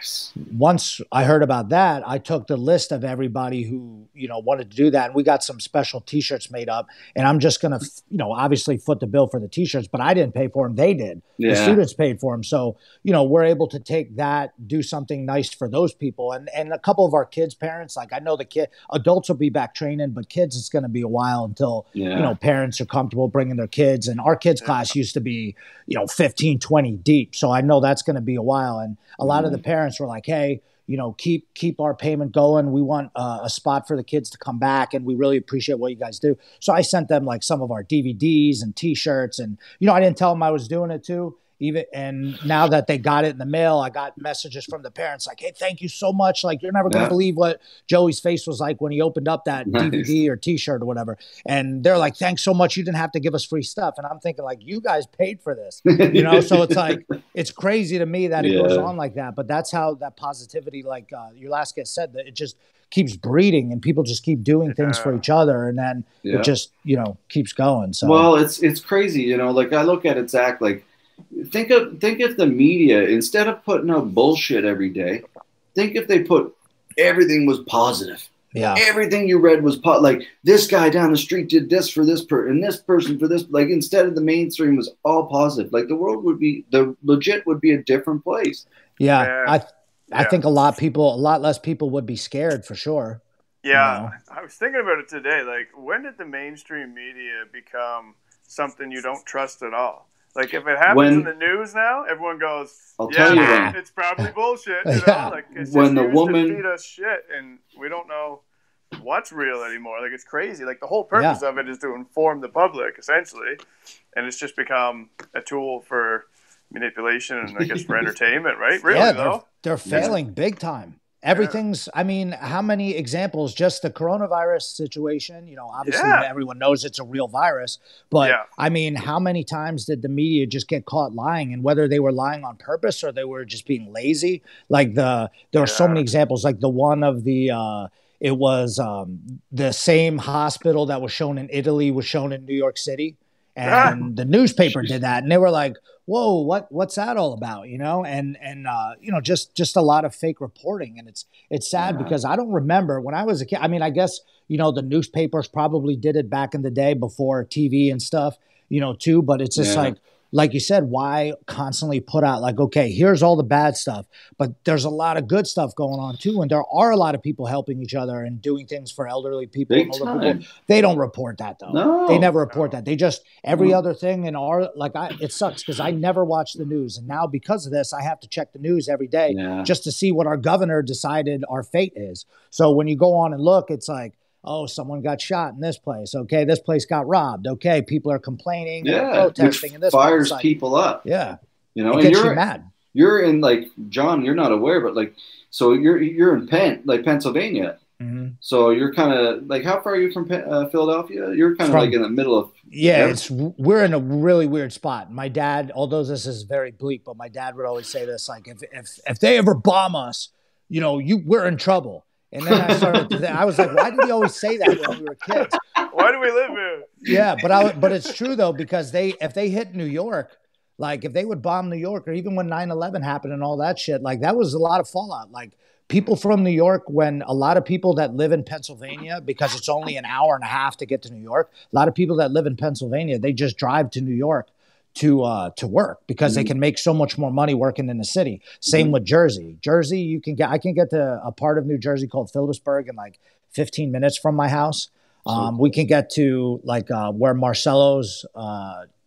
once I heard about that, I took the list of everybody who, wanted to do that. And we got some special t-shirts made up, and I'm just going to, obviously foot the bill for the t-shirts, but I didn't pay for them. They did. The students paid for them. So, we're able to take that, do something nice for those people. And a couple of our kids' parents, like, I know adults will be back training, but kids, it's going to be a while until, parents are comfortable bringing their kids. And our kids' class used to be, 15, 20 deep. So I know that's going to be a while. And a lot of the parents were like, hey, keep our payment going. We want a spot for the kids to come back, and we really appreciate what you guys do. So I sent them like some of our DVDs and t-shirts, and, I didn't tell them I was doing it too. And now that they got it in the mail, I got messages from the parents like, hey, thank you so much. Like, you're never going to believe what Joey's face was like when he opened up that DVD or t-shirt or whatever. And they're like, thanks so much. You didn't have to give us free stuff. And I'm thinking like, you guys paid for this, so it's like, it's crazy to me that it goes on like that. But that's how that positivity, like your last guest said, that it just keeps breeding and people just keep doing things for each other. And then it just, keeps going. So, well, it's crazy. Like I look at it, Zach, like, think if the media, instead of putting out bullshit every day, think if they put everything was positive. Yeah. Everything you read was like, this guy down the street did this for this person and this person for this. Like, instead of the mainstream was all positive, like the world would be a different place. Yeah. I think a lot less people would be scared for sure. Yeah. I was thinking about it today. Like, when did the mainstream media become something you don't trust at all? Like, if it happens in the news now, everyone goes, tell you it's probably bullshit. Like, it's when the woman feed us shit, and we don't know what's real anymore. Like, it's crazy. Like, the whole purpose of it is to inform the public, essentially, and it's just become a tool for manipulation and, I guess, for entertainment, right? Really, though. They're failing big time. Everything's, I mean, how many examples, just the coronavirus situation, obviously everyone knows it's a real virus, but I mean, how many times did the media just get caught lying, and whether they were lying on purpose or they were just being lazy? Like there are so many examples, like the one of it was the same hospital that was shown in Italy was shown in New York City. And the newspaper did that, and they were like, whoa, what's that all about? Just a lot of fake reporting. And it's sad because I don't remember when I was a kid. I mean, I guess, the newspapers probably did it back in the day before TV and stuff, too. But it's just like you said, why constantly put out like, okay, here's all the bad stuff, but there's a lot of good stuff going on too. And there are a lot of people helping each other and doing things for elderly people. And older people. They don't report that though. No. They never report that. They just, every other thing in it sucks because I never watch the news. And now because of this, I have to check the news every day just to see what our governor decided our fate is. So when you go on and look, it's like, oh, someone got shot in this place. Okay, this place got robbed. Okay, people are complaining and Yeah, protesting in this fires place. people up. Yeah, you know, it and gets you mad. You're in, like, John, you're not aware, but like, so you're in Pennsylvania. Mm-hmm. So you're kind of like, how far are you from Philadelphia? You're kind of like in the middle of. Yeah, we're in a really weird spot. My dad, although this is very bleak, but my dad would always say this, like, if they ever bomb us, you know, we're in trouble. And then I started to think, I was like, why did he always say that when we were kids? Why do we live here? Yeah, but it's true though, because if they hit New York, like if they would bomb New York, or even when 9/11 happened and all that shit, like that was a lot of fallout. Like people from New York, when a lot of people that live in Pennsylvania, because it's only an hour and a half to get to New York, a lot of people that live in Pennsylvania, they just drive to New York to work because they can make so much more money working in the city. Same with Jersey. Jersey, I can get to a part of New Jersey called Phillipsburg in like 15 minutes from my house. We can get to like where Marcello's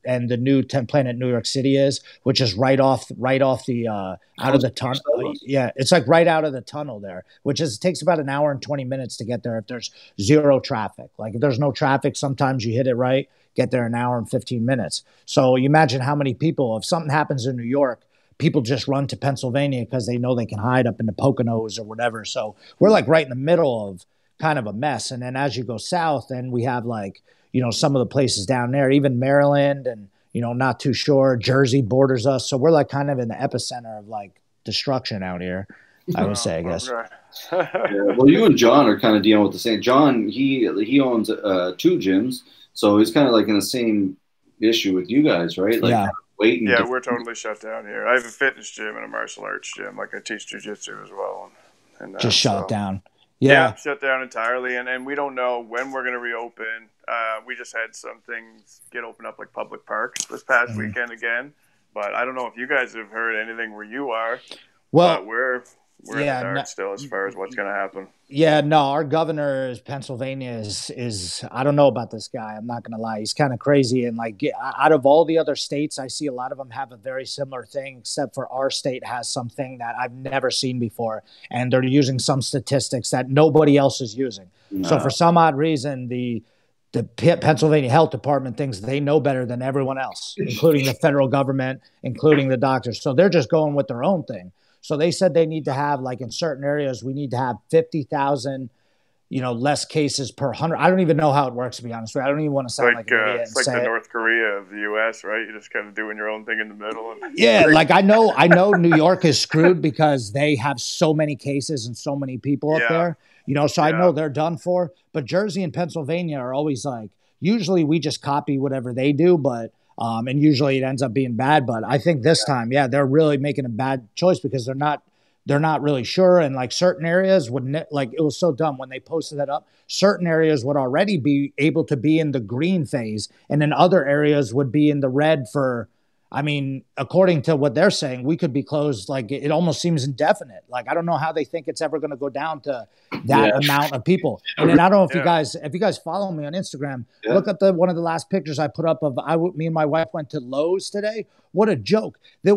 and the new 10 Planet New York City is, which is right off the out of the tunnel. Yeah, it's like right out of the tunnel there, which takes about an hour and 20 minutes to get there if there's zero traffic. Like if there's no traffic, sometimes you hit it right, get there an hour and 15 minutes. So you imagine how many people, if something happens in New York, people just run to Pennsylvania because they know they can hide up in the Poconos or whatever. So we're like right in the middle of kind of a mess. And then as you go south, then we have like, you know, some of the places down there, even Maryland and, you know, not too sure, Jersey borders us. So we're like kind of in the epicenter of like destruction out here, I would say, I guess. Yeah, well, you and John are kind of dealing with the same. John, he owns 2 gyms. So he's kind of like in the same issue with you guys, right? Like, yeah. Waiting. Yeah, we're totally shut down here. I have a fitness gym and a martial arts gym. Like I teach jiu-jitsu as well. And just shut down. Yeah, shut down entirely. And we don't know when we're going to reopen. We just had some things get opened up, like public parks this past weekend again. But I don't know if you guys have heard anything where you are. Well, but we're in the dark still as far as what's going to happen. Yeah, no, our governor is Pennsylvania is I don't know about this guy. I'm not going to lie. He's kind of crazy. And like out of all the other states, I see a lot of them have a very similar thing, except for our state has something that I've never seen before. And they're using some statistics that nobody else is using. No. So for some odd reason, the Pennsylvania Health Department thinks they know better than everyone else, including the federal government, including the doctors. So they're just going with their own thing. So they said they need to have, like in certain areas, we need to have 50,000, you know, less cases per 100. I don't even know how it works, to be honest with you. I don't even want to sound like an idiot. It's like the North Korea of the U.S., right? You're just kind of doing your own thing in the middle. Yeah, like I know New York is screwed because they have so many cases and so many people up there. You know, so I know they're done for. But Jersey and Pennsylvania are always like, usually we just copy whatever they do, but and usually it ends up being bad. But I think this time, they're really making a bad choice because they're not really sure. And like certain areas would like, it was so dumb when they posted that up. Certain areas would already be able to be in the green phase, and then other areas would be in the red for, I mean, according to what they're saying, we could be closed. Like it almost seems indefinite. Like, I don't know how they think it's ever going to go down to that amount of people. And then I don't know if you guys follow me on Instagram, look at one of the last pictures I put up of me and my wife went to Lowe's today. What a joke. There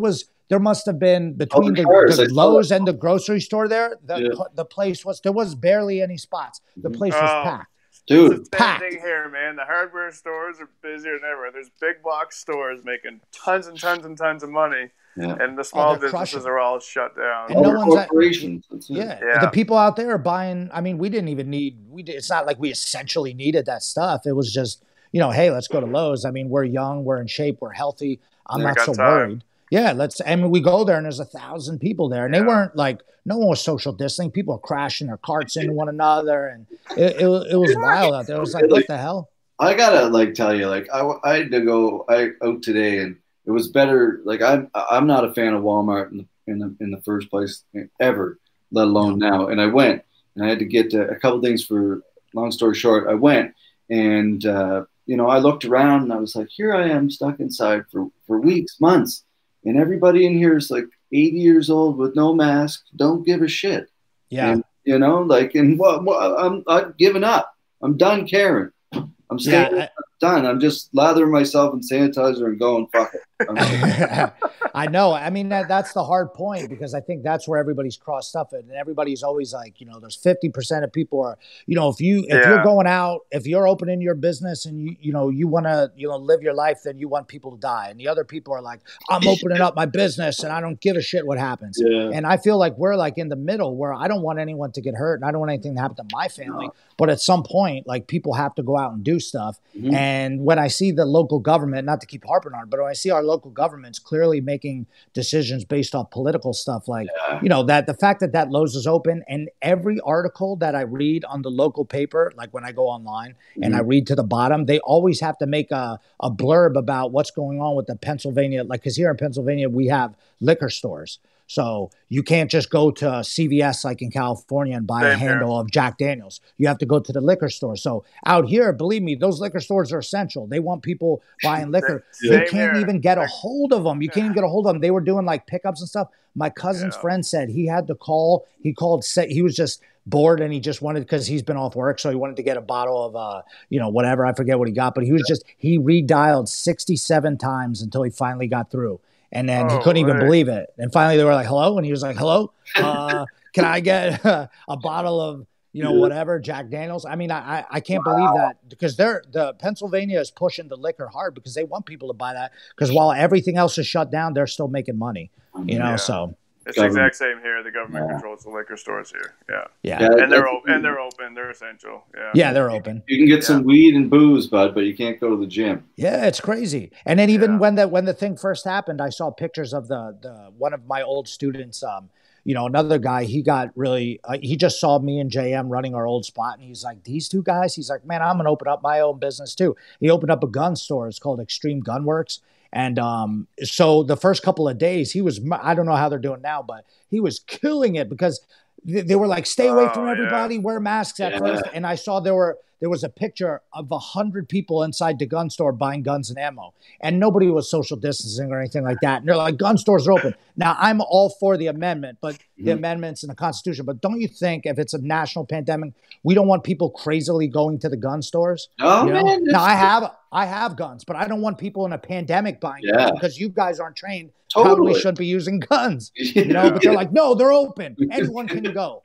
must have been between the Lowe's and the grocery store there. The place there was barely any spots. The place was packed. Dude, it's the same thing here, man. The hardware stores are busier than ever. There's big box stores making tons and tons and tons of money, and the small businesses are all shut down. And no one's corporations. The people out there are buying. I mean, we didn't even need. It's not like we essentially needed that stuff. It was just, you know, hey, let's go to Lowe's. I mean, we're young, we're in shape, we're healthy. I'm not so worried. Yeah, and we go there and there's 1,000 people there, and they weren't like, no one was social distancing. People were crashing their carts into one another, and it was wild out there. It was like, what the hell? I gotta tell you, I had to go out today, and it was better. Like I'm not a fan of Walmart in the first place ever, let alone now. And I went, and I had to get a couple things for. Long story short, I went, and you know, I looked around, and I was like, here I am stuck inside for weeks, months. And everybody in here is like 80 years old with no mask, don't give a shit. Yeah. And, you know, like, and I've given up. I'm done caring. I'm staying done. I'm just lathering myself in sanitizer and going, fuck it. I know. I mean, that's the hard point, because I think that's where everybody's crossed up, and everybody's always like, there's 50% of people are, if you're going out, if you're opening your business and you want to, live your life, then you want people to die. And the other people are like, I'm opening up my business and I don't give a shit what happens. Yeah. And I feel like we're like in the middle, where I don't want anyone to get hurt and I don't want anything to happen to my family. But at some point, like, people have to go out and do stuff. Mm-hmm. And when I see the local government, not to keep harping on it, but when I see our local governments clearly making decisions based off political stuff, like, that the fact that Lowe's is open, and every article that I read on the local paper, like when I go online and I read to the bottom, they always have to make a blurb about what's going on with the Pennsylvania, like, because here in Pennsylvania, we have liquor stores. So you can't just go to CVS like in California and buy a handle of Jack Daniels. You have to go to the liquor store. So out here, believe me, those liquor stores are essential. They want people buying liquor. You can't even get a hold of them. You can't even get a hold of them. They were doing like pickups and stuff. My cousin's friend said he had to call. He was just bored and he just wanted, because he's been off work, so he wanted to get a bottle of whatever. I forget what he got, but he redialed 67 times until he finally got through. And then he couldn't even believe it. And finally they were like, hello? And he was like, hello? Can I get a bottle of, whatever, Jack Daniels? I mean, I can't believe that, because the Pennsylvania is pushing the liquor hard because they want people to buy that, because while everything else is shut down, they're still making money, so. It's the exact same here. The government controls the liquor stores here. Yeah. And they're open. They're essential. Yeah, they're open. You can get some weed and booze, bud, but you can't go to the gym. Yeah, it's crazy. And then even when the thing first happened, I saw pictures of the one of my old students. Another guy. He got really. He just saw me and JM running our old spot, and he's like, "These two guys." He's like, "Man, I'm gonna open up my own business too." He opened up a gun store. It's called Extreme Gun Works. And so the first couple of days, I don't know how they're doing now, but he was killing it, because they were like, stay away from everybody, wear masks at first. And I saw there was a picture of 100 people inside the gun store buying guns and ammo, and nobody was social distancing or anything like that. And they're like, gun stores are open. Now, I'm all for the amendment, but the amendments in the Constitution. But don't you think if it's a national pandemic, we don't want people crazily going to the gun stores? Oh, man. Now, I have guns, but I don't want people in a pandemic buying guns, because you guys aren't trained. Totally. Probably shouldn't be using guns. But they're like, no, they're open. Anyone can go.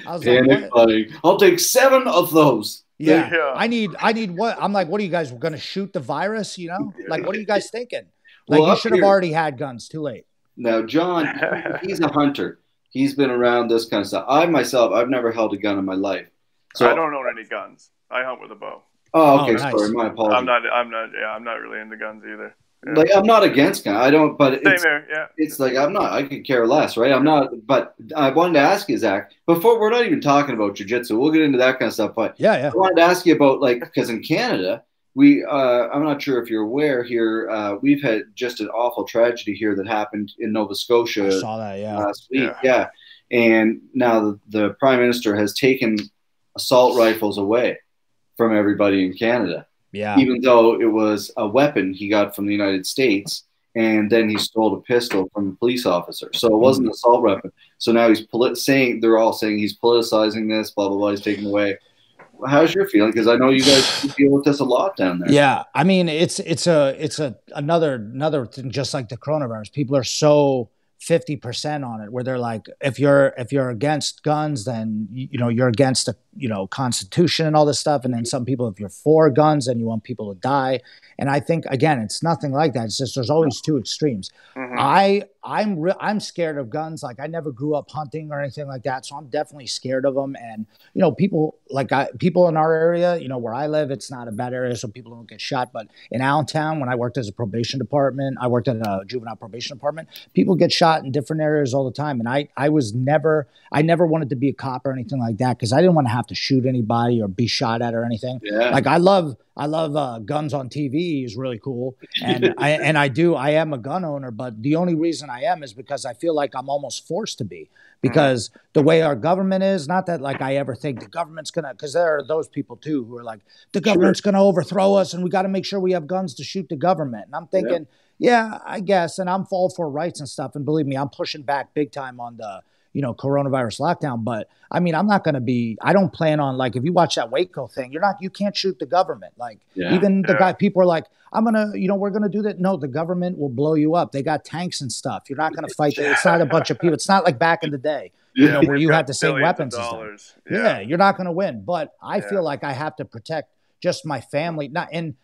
I was like, I'll take 7 of those. Yeah. I need what? I'm like, what are you guys going to shoot the virus? Like, what are you guys thinking? Like, you should have already had guns. Too late. Now, John, he's a hunter. He's been around this kind of stuff. I've never held a gun in my life. So I don't own any guns. I hunt with a bow. Oh, okay. Nice. Sorry, my apologies. I'm not really into guns either. Yeah. Like, I'm not against guns. I don't, but it's like, I'm not, I could care less, right? I'm not, but I wanted to ask you, Zach, before, we're not even talking about jiu-jitsu. We'll get into that kind of stuff, but I wanted to ask you about, like, because in Canada, I'm not sure if you're aware here, we've had just an awful tragedy here that happened in Nova Scotia. I saw that, last week, and now the Prime Minister has taken assault rifles away from everybody in Canada. Yeah. Even though it was a weapon he got from the United States, and then he stole a pistol from a police officer. So it wasn't an assault weapon. So now they're all saying he's politicizing this, blah, blah, blah, he's taking away. How's your feeling? Because I know you guys deal with this a lot down there. Yeah. I mean, it's another thing, just like the coronavirus. People are so 50% on it, where they're like, if you're against guns, then you're against the Constitution and all this stuff. And then some people, if you're for guns and you want people to die. And I think, again, it's nothing like that. It's just there's always two extremes. I'm scared of guns. Like, I never grew up hunting or anything like that, so I'm definitely scared of them. And people in our area, where I live, it's not a bad area, so people don't get shot. But in Allentown, when I worked as a probation department, I worked at a juvenile probation department. People get shot in different areas all the time, and I never wanted to be a cop or anything like that, because I didn't want to have to shoot anybody or be shot at or anything. Yeah. Like, I love guns on TV is really cool. And I am a gun owner, but the only reason I am is because I feel like I'm almost forced to be, because the way our government is, not that like I ever think the government's going to, because there are those people too, who are like, the government's going to overthrow us and we got to make sure we have guns to shoot the government. And I'm thinking, I guess. And I'm all for rights and stuff. And believe me, I'm pushing back big time on the, coronavirus lockdown. But I mean, I don't plan on, like, if you watch that Waco thing, you can't shoot the government. Like, even the guy, people are like, we're going to do that. No, the government will blow you up. They got tanks and stuff. You're not going to fight. It's not a bunch of people. It's not like back in the day, where you had the same weapons as them. Yeah, you're not going to win. But I feel like I have to protect just my family, not in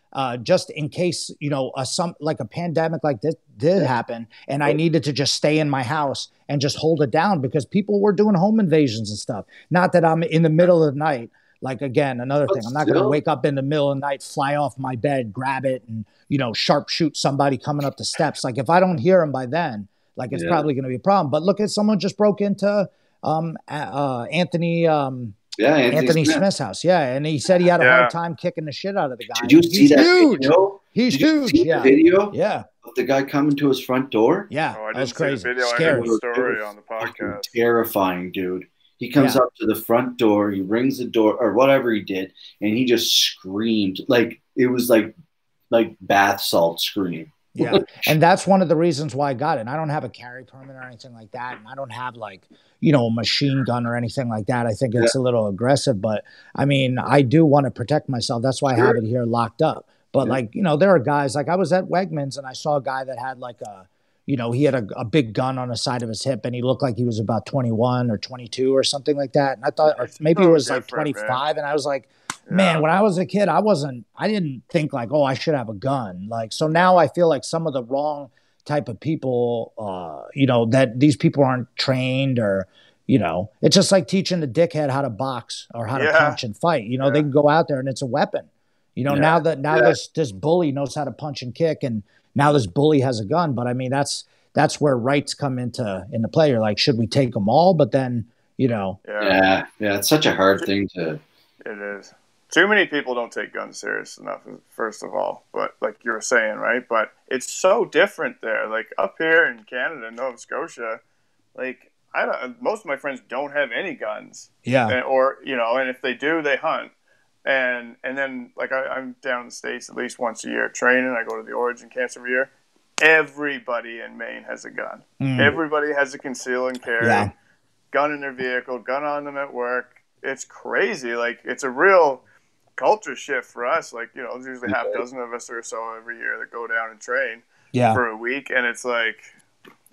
just in case, a pandemic like this did happen and I needed to just stay in my house and just hold it down, because people were doing home invasions and stuff. Not that I'm in the middle of the night. Like, again, another thing, I'm not going to wake up in the middle of the night, fly off my bed, grab it, and, sharpshoot somebody coming up the steps. Like, if I don't hear them by then, like, it's probably going to be a problem. But look at, someone just broke into Anthony Smith's house. Yeah. And he said he had a hard time kicking the shit out of the guy. Did you see that video? He's huge. The video? Yeah. Of the guy coming to his front door? Yeah. Oh, that was crazy. Video. Scary. I heard the story on the podcast. Terrifying, dude. He comes up to the front door, he rings the door or whatever he did, and he just screamed. Like, it was like bath salt scream. Yeah. And that's one of the reasons why I got it. And I don't have a carry permit or anything like that. And I don't have, like, a machine gun or anything like that. I think it's a little aggressive, but I mean, I do want to protect myself. That's why I have it here locked up. But like, there are guys, like, I was at Wegmans and I saw a guy that had like he had a big gun on the side of his hip, and he looked like he was about 21 or 22 or something like that. And I thought, or maybe it was like 25. Man. And I was like, man, when I was a kid, I didn't think like, oh, I should have a gun. Like, so now I feel like some of the wrong type of people, that these people aren't trained, or, it's just like teaching a dickhead how to box or how to punch and fight. They can go out there and it's a weapon. Now this bully knows how to punch and kick, and now this bully has a gun. But I mean, that's where rights come into play. You're like, should we take them all? But then, Yeah, it's such a hard thing to. It is. Too many people don't take guns serious enough, first of all. But like you were saying, right? But it's so different there. Like up here in Canada, Nova Scotia, like most of my friends don't have any guns. Yeah. And if they do, they hunt. And then, like, I'm down in the States at least once a year training. I go to the Origin camps every year. Everybody in Maine has a gun. Everybody has a conceal and carry, gun in their vehicle, gun on them at work. It's crazy. Like, it's a real culture shift for us. Like, there's usually half a dozen of us or so every year that go down and train for a week. And it's like,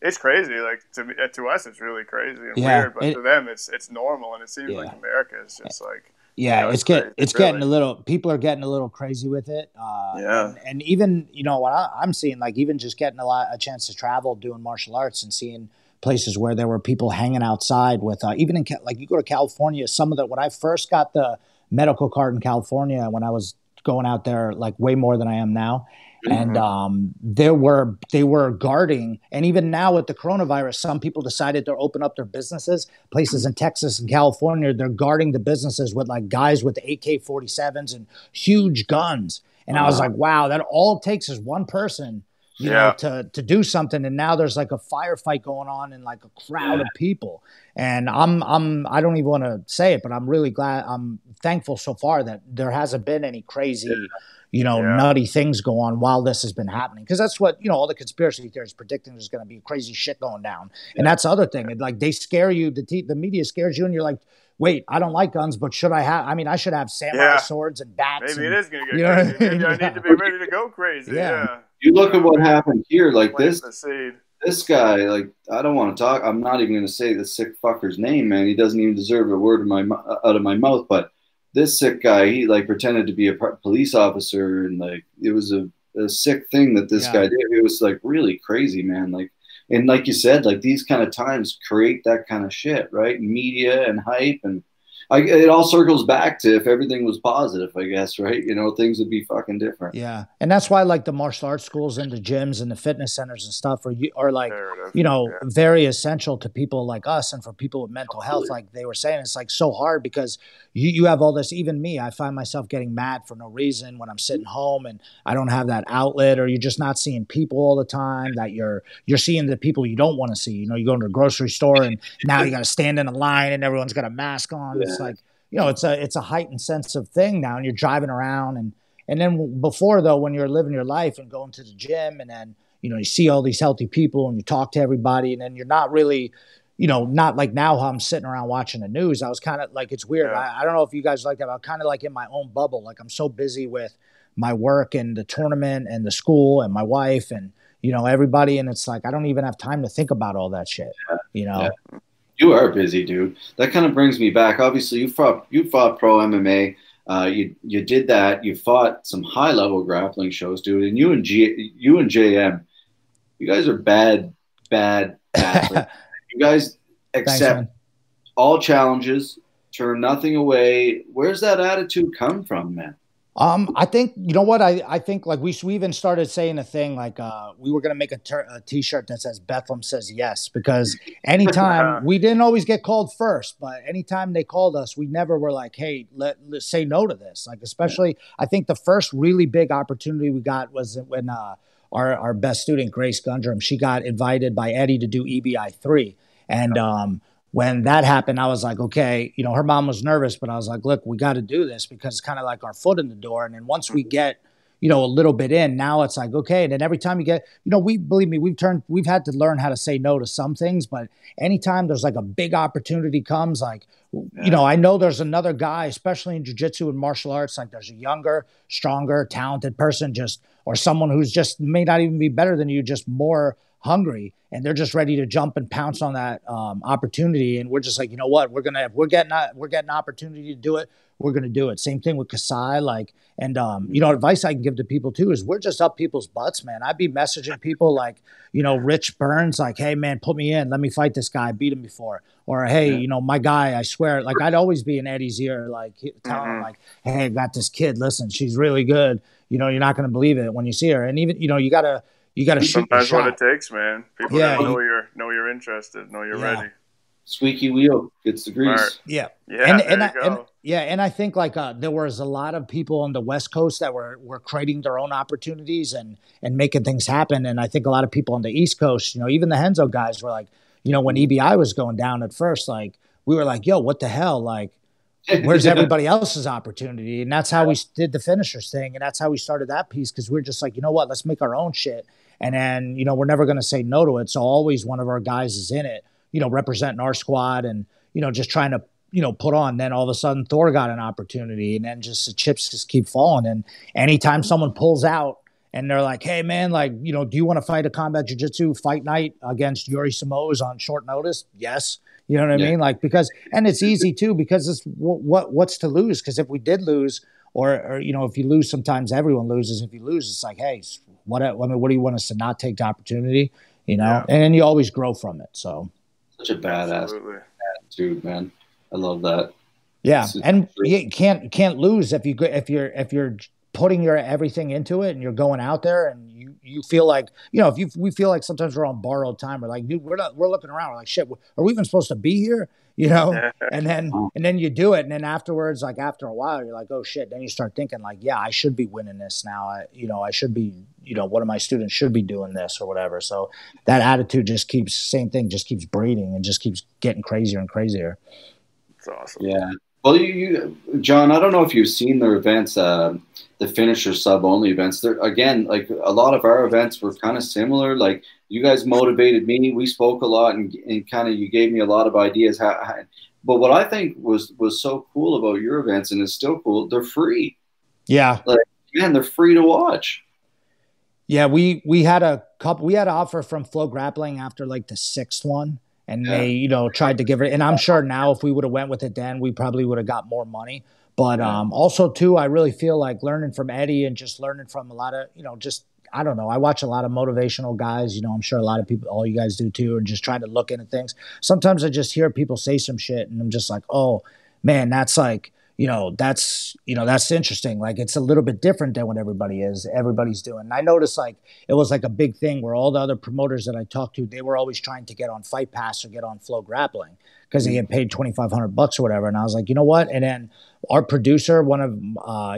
it's crazy. Like, to us, it's really crazy and weird. But to them, it's normal. And it seems like America is just like, yeah, it's getting a little. People are getting a little crazy with it. And even what I'm seeing, like, even just getting a chance to travel doing martial arts and seeing places where there were people hanging outside with even in like, you go to California. When I first got the medical card in California, when I was going out there, like, way more than I am now. And they were guarding, and even now with the coronavirus, some people decided to open up their businesses. Places in Texas and California, they're guarding the businesses with, like, guys with AK-47s and huge guns. And I was like, wow, that all it takes is one person, you know, to do something. And now there's like a firefight going on in, like, a crowd of people. And I don't even want to say it, but I'm really glad, I'm thankful so far that there hasn't been any crazy nutty things go on while this has been happening. Because that's what, all the conspiracy theories predicting there's going to be crazy shit going down. And that's the other thing. Like, they scare you, the media scares you, and you're like, wait, I don't like guns, but I should have samurai swords and bats. Maybe it is going to get crazy. Maybe I need to be ready to go crazy. You look at what happened here, like this guy, like, I don't want to talk. I'm not even going to say the sick fucker's name, man. He doesn't even deserve a word out of my mouth, but this sick guy, he, like, pretended to be a police officer, and, like, it was a sick thing that this guy did. It was, like, really crazy, man. Like, and like you said, like, these kind of times create that kind of shit, right? Media and hype, and it all circles back to if everything was positive, I guess, right? Things would be fucking different. Yeah. And that's why, like, the martial arts schools and the gyms and the fitness centers and stuff are like, very essential to people like us and for people with mental health. Like they were saying, it's, like, so hard because you have all this. Even me, I find myself getting mad for no reason when I'm sitting home and I don't have that outlet, or you're just not seeing people all the time, that you're seeing the people you don't want to see. You go to the grocery store and now you got to stand in a line and everyone's got a mask on. It's like, it's a heightened sense of thing now, and you're driving around and then before, though, when you're living your life and going to the gym, and then, you see all these healthy people and you talk to everybody, and then you're not really, not like now how I'm sitting around watching the news. I was kind of like, it's weird. Yeah. I don't know if you guys like that. I'm kind of like in my own bubble. Like I'm so busy with my work and the tournament and the school and my wife and, everybody. And it's like, I don't even have time to think about all that shit, Yeah. You are busy, dude. That kind of brings me back. Obviously, you fought pro MMA. You did that. You fought some high level grappling shows, dude. And you and JM, you guys are bad athletes. You guys accept all challenges, turn nothing away. Where's that attitude come from, man? I think, you know what? I think like we even started saying a thing like we were going to make a t-shirt that says Bethlehem says yes, because anytime we didn't always get called first, but anytime they called us, we never were like, hey, let's say no to this. Like, especially I think the first really big opportunity we got was when our best student, Grace Gundrum, she got invited by Eddie to do EBI 3. And when that happened, I was like, okay, her mom was nervous, but I was like, look, we got to do this because it's kind of like our foot in the door. And then once we get, a little bit in, now it's like, okay. And then every time you get, believe me, we've had to learn how to say no to some things, but anytime there's like a big opportunity comes, like, I know there's another guy, especially in jiu-jitsu and martial arts, like there's a younger, stronger, talented person or someone who's just may not even be better than you, just more hungry, and they're just ready to jump and pounce on that opportunity. And we're just like, you know what, we're getting an opportunity to do it. We're going to do it. Same thing with Kasai. Like, and advice I can give to people too is we're just up people's butts, man. I'd be messaging people like, Rich Burns, like, hey man, put me in, let me fight this guy, I beat him before. Or, hey, my guy, I swear, like I'd always be in Eddie's ear, like telling him like, hey, I got this kid, listen, she's really good. You're not going to believe it when you see her. And even, you got to shoot sometimes what it takes, man. People know you're interested, know you're ready. Squeaky wheel gets the grease. Smart. Yeah. Yeah. And I think like there was a lot of people on the West Coast that were creating their own opportunities and making things happen. And I think a lot of people on the East Coast, even the Henzo guys were like, when EBI was going down at first, like we were like, yo, what the hell? Like, where's everybody else's opportunity? And that's how we did the finishers thing. And that's how we started that piece. Cause we're just like, you know what, let's make our own shit. And then, we're never going to say no to it. So always one of our guys is in it, representing our squad and, just trying to, put on. Then all of a sudden Thor got an opportunity and then just the chips just keep falling. And anytime someone pulls out and they're like, hey man, like, do you want to fight a combat jiu-jitsu fight night against Yuri Samoas on short notice? Yes. You know what I mean? Like, and it's easy too, because it's what's to lose? Because if we did lose or, if you lose, sometimes everyone loses. If you lose, it's like, hey, what do you want us to not take the opportunity? And then you always grow from it. So such a badass attitude, man. I love that. Yeah. And you can't lose if you're putting your everything into it and you're going out there and you feel like, we feel like sometimes we're on borrowed time. We're like, dude, we're looking around. We're like, shit, are we even supposed to be here? And then you do it. And then afterwards, like after a while, you're like, oh shit. Then you start thinking like, yeah, I should be winning this now. I should be, one of my students should be doing this or whatever. So that attitude just keeps breeding and just keeps getting crazier and crazier. It's awesome. Yeah. Well, you, John, I don't know if you've seen their events, the finisher sub only events. They're, again, like a lot of our events were kind of similar. Like you guys motivated me. We spoke a lot and kind of, you gave me a lot of ideas. But what I think was so cool about your events, and it's still cool, they're free. Yeah. Like, man, they're free to watch. Yeah. We had an offer from Flow Grappling after like the 6th one. And they, tried to give it. And I'm sure now if we would have went with it then, we probably would have got more money. But also, too, I really feel like learning from Eddie and just learning from a lot of, I don't know. I watch a lot of motivational guys. I'm sure a lot of people, all you guys do, too, and just trying to look into things. Sometimes I just hear people say some shit and I'm just like, oh, man, that's like, that's interesting. Like it's a little bit different than what everybody's doing. And I noticed like it was like a big thing where all the other promoters that I talked to, they were always trying to get on Fight Pass or get on Flow Grappling because they get paid $2,500 or whatever. And I was like, you know what? And then our producer,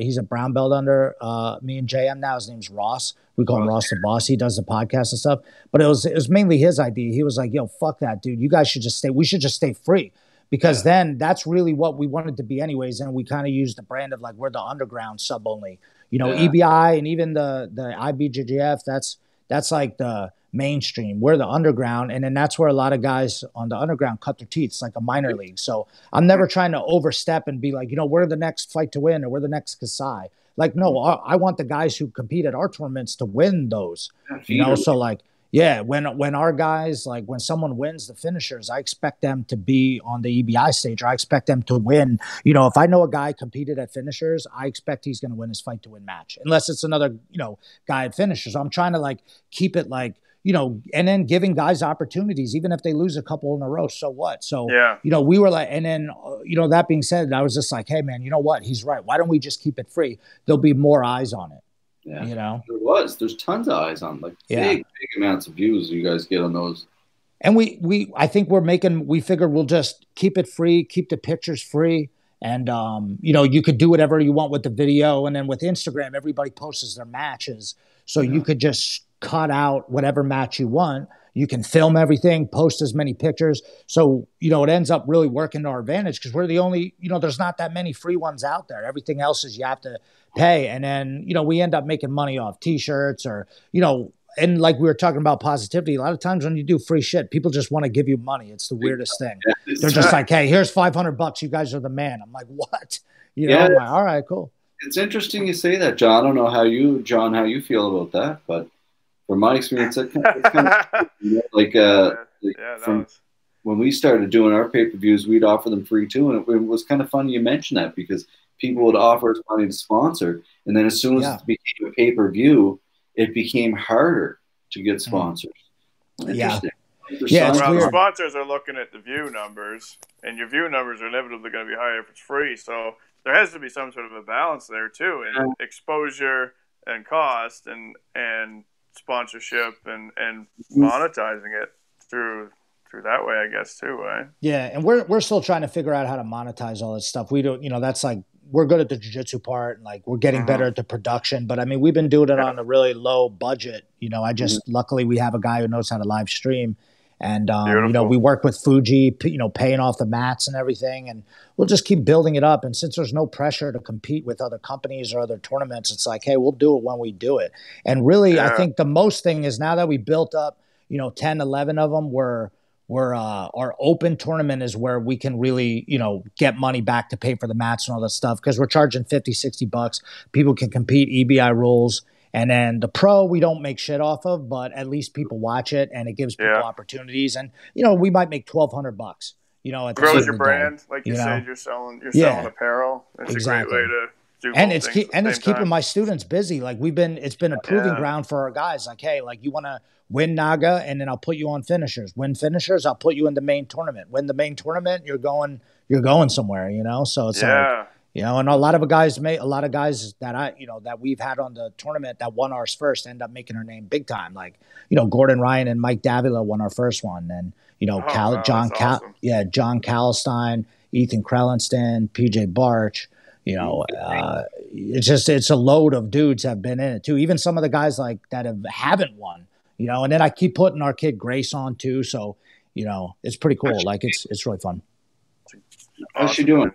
he's a brown belt under me and JM now. His name's Ross. We call him Ross the Boss. He does the podcast and stuff. But it was mainly his idea. He was like, yo, fuck that, dude. You guys should just stay. We should just stay free. Because then that's really what we wanted to be anyways. And we kind of used the brand of like, we're the underground sub only, EBI and even the IBJJF, that's like the mainstream. We're the underground, and then that's where a lot of guys on the underground cut their teeth. It's like a minor league. So I'm never trying to overstep and be like, we're the next fight to win or we're the next Kasai. Like, no, I want the guys who compete at our tournaments to win those. So like, yeah, when our guys, like when someone wins the finishers, I expect them to be on the EBI stage, or I expect them to win. If I know a guy competed at finishers, I expect he's going to win his fight to win match, unless it's another, guy at finishers. So I'm trying to like keep it like, and then giving guys opportunities, even if they lose a couple in a row, so what? So, we were like, and then, that being said, I was just like, hey man, you know what? He's right. Why don't we just keep it free? There'll be more eyes on it. Yeah, there's tons of eyes on, like big amounts of views you guys get on those. And I think we figured we'll just keep it free, keep the pictures free. And, you could do whatever you want with the video. And then with Instagram, everybody posts their matches. So you could just cut out whatever match you want. You can film everything, post as many pictures. So, it ends up really working to our advantage, because we're the only, there's not that many free ones out there. Everything else is you have to pay. And then, we end up making money off T-shirts or, and like we were talking about positivity, a lot of times when you do free shit, people just want to give you money. It's the weirdest thing. They're just like, hey, here's $500. You guys are the man. I'm like, what? I'm like, all right, cool. It's interesting you say that, John. I don't know how you feel about that, but from my experience, it's kind of like when we started doing our pay-per-views, we'd offer them free too, and it was kind of funny you mentioned that, because people would offer us money to sponsor, and then as soon as it became a pay-per-view, it became harder to get sponsors. Interesting. The sponsors are looking at the view numbers, and your view numbers are inevitably going to be higher if it's free. So there has to be some sort of a balance there too, in exposure and cost, and sponsorship and monetizing it through that way, I guess too, right? Yeah, and we're still trying to figure out how to monetize all this stuff. We don't, that's like, we're good at the jiu-jitsu part, and like we're getting better at the production, but I mean, we've been doing it on a really low budget. Luckily we have a guy who knows how to live stream, and we work with Fuji, paying off the mats and everything, and we'll just keep building it up. And since there's no pressure to compete with other companies or other tournaments, it's like, hey, we'll do it when we do it. And really, I think the most thing is, now that we built up, 10, 11 of them, our open tournament is where we can really, get money back to pay for the mats and all that stuff, because we're charging $50-$60. People can compete EBI rules. And then the pro, we don't make shit off of, but at least people watch it, and it gives people opportunities. And, we might make $1,200, at the grows your brand. Like you said, you're selling apparel. It's a great way to do it's keeping my students busy. Like it's been a proving ground for our guys. Like, hey, like you want to win Naga, and then I'll put you on finishers. Win finishers, I'll put you in the main tournament. Win the main tournament, you're going somewhere, So it's like, and a lot of guys that that we've had on the tournament that won ours first end up making our name big time. Like, Gordon Ryan and Mike Davila won our first one. And, John Calstein, Ethan Krellenston, PJ Barch, it's a load of dudes have been in it too. Even some of the guys like that haven't won, and then I keep putting our kid Grace on too. So, it's pretty cool. Like it's really fun. How's she doing?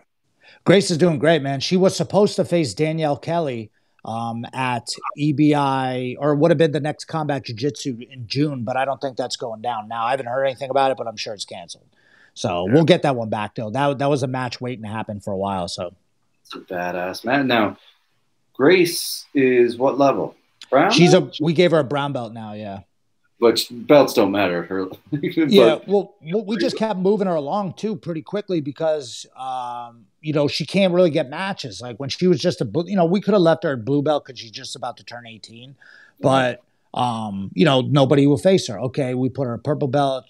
Grace is doing great, man. She was supposed to face Danielle Kelly at EBI, or would have been the next Combat Jiu-Jitsu in June, but I don't think that's going down now. I haven't heard anything about it, but I'm sure it's canceled. So we'll get that one back though. That was a match waiting to happen for a while. So it's a badass man. Now, Grace is what level? Brown? We gave her a brown belt now. Yeah. But belts don't matter. We just kept moving her along too pretty quickly, because she can't really get matches. Like when she was just we could have left her at blue belt because she's just about to turn 18, but nobody will face her. Okay, we put her at purple belt.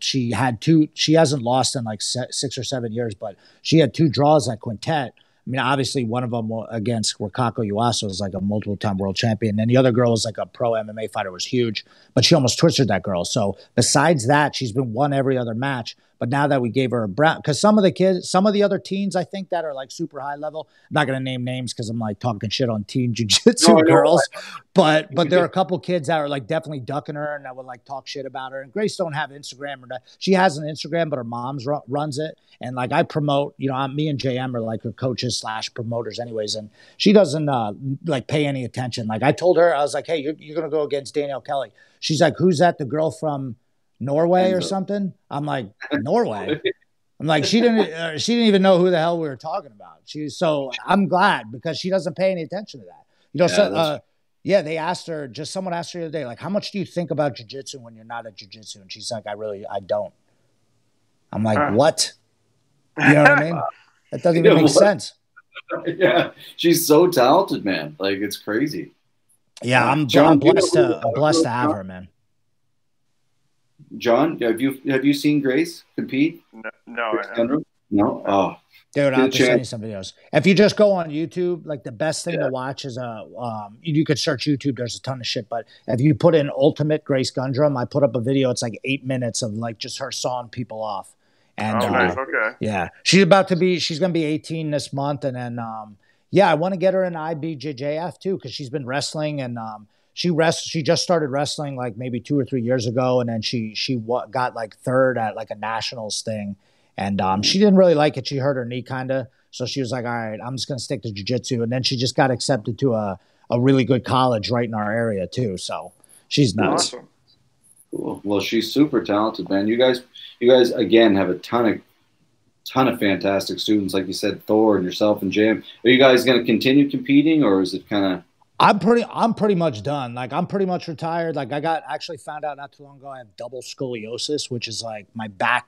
She hasn't lost in like 6 or 7 years, but she had 2 draws at quintet. I mean, obviously one of them against Wakako Yuasa was like a multiple-time world champion. And the other girl was like a pro MMA fighter, was huge, but she almost twisted that girl. So besides that, she's been won every other match. But now that we gave her a brown, because some of the other teens, I think, that are like super high level, I'm not going to name names because I'm like talking shit on teen jiu-jitsu girls. But there are a couple kids that are like definitely ducking her and that would like talk shit about her. And Grace don't have Instagram or that. She has an Instagram, but her mom's runs it. And like I promote, me and JM are like her coaches / promoters anyways. And she doesn't like pay any attention. Like I told her, I was like, hey, you're going to go against Danielle Kelly. She's like, who's that? The girl from Norway or something? I'm like, Norway? I'm like, she didn't even know who the hell we were talking about. So I'm glad because she doesn't pay any attention to that. They asked her, someone asked her the other day, like, how much do you think about jiu-jitsu when you're not at jiu-jitsu? And she's like, I don't. I'm like, what? You know what I mean? That doesn't even make sense. Yeah. She's so talented, man. Like, it's crazy. Yeah. I'm blessed to have her, man. John, have you seen Grace compete? No, I haven't. No? Oh. Dude, I'll have to send you some videos. If you just go on YouTube, like the best thing to watch is you could search YouTube. There's a ton of shit, but if you put in Ultimate Grace Gundrum, I put up a video. It's like 8 minutes of like just her sawing people off. And nice. Okay. Yeah, she's gonna be 18 this month, and then I want to get her in IBJJF too because she's been wrestling and she just started wrestling like maybe 2 or 3 years ago, and then she got like third at like a nationals thing. And she didn't really like it. She hurt her knee kind of. So she was like, all right, I'm just going to stick to jiu-jitsu. And then she just got accepted to a really good college right in our area too. So she's nuts. Awesome. Cool. Well, she's super talented, man. You guys again have a ton of fantastic students. Like you said, Thor and yourself and Jam. Are you guys going to continue competing or is it kind of? I'm pretty much done. Like I'm pretty much retired. Like I actually found out not too long ago I have double scoliosis, which is like my back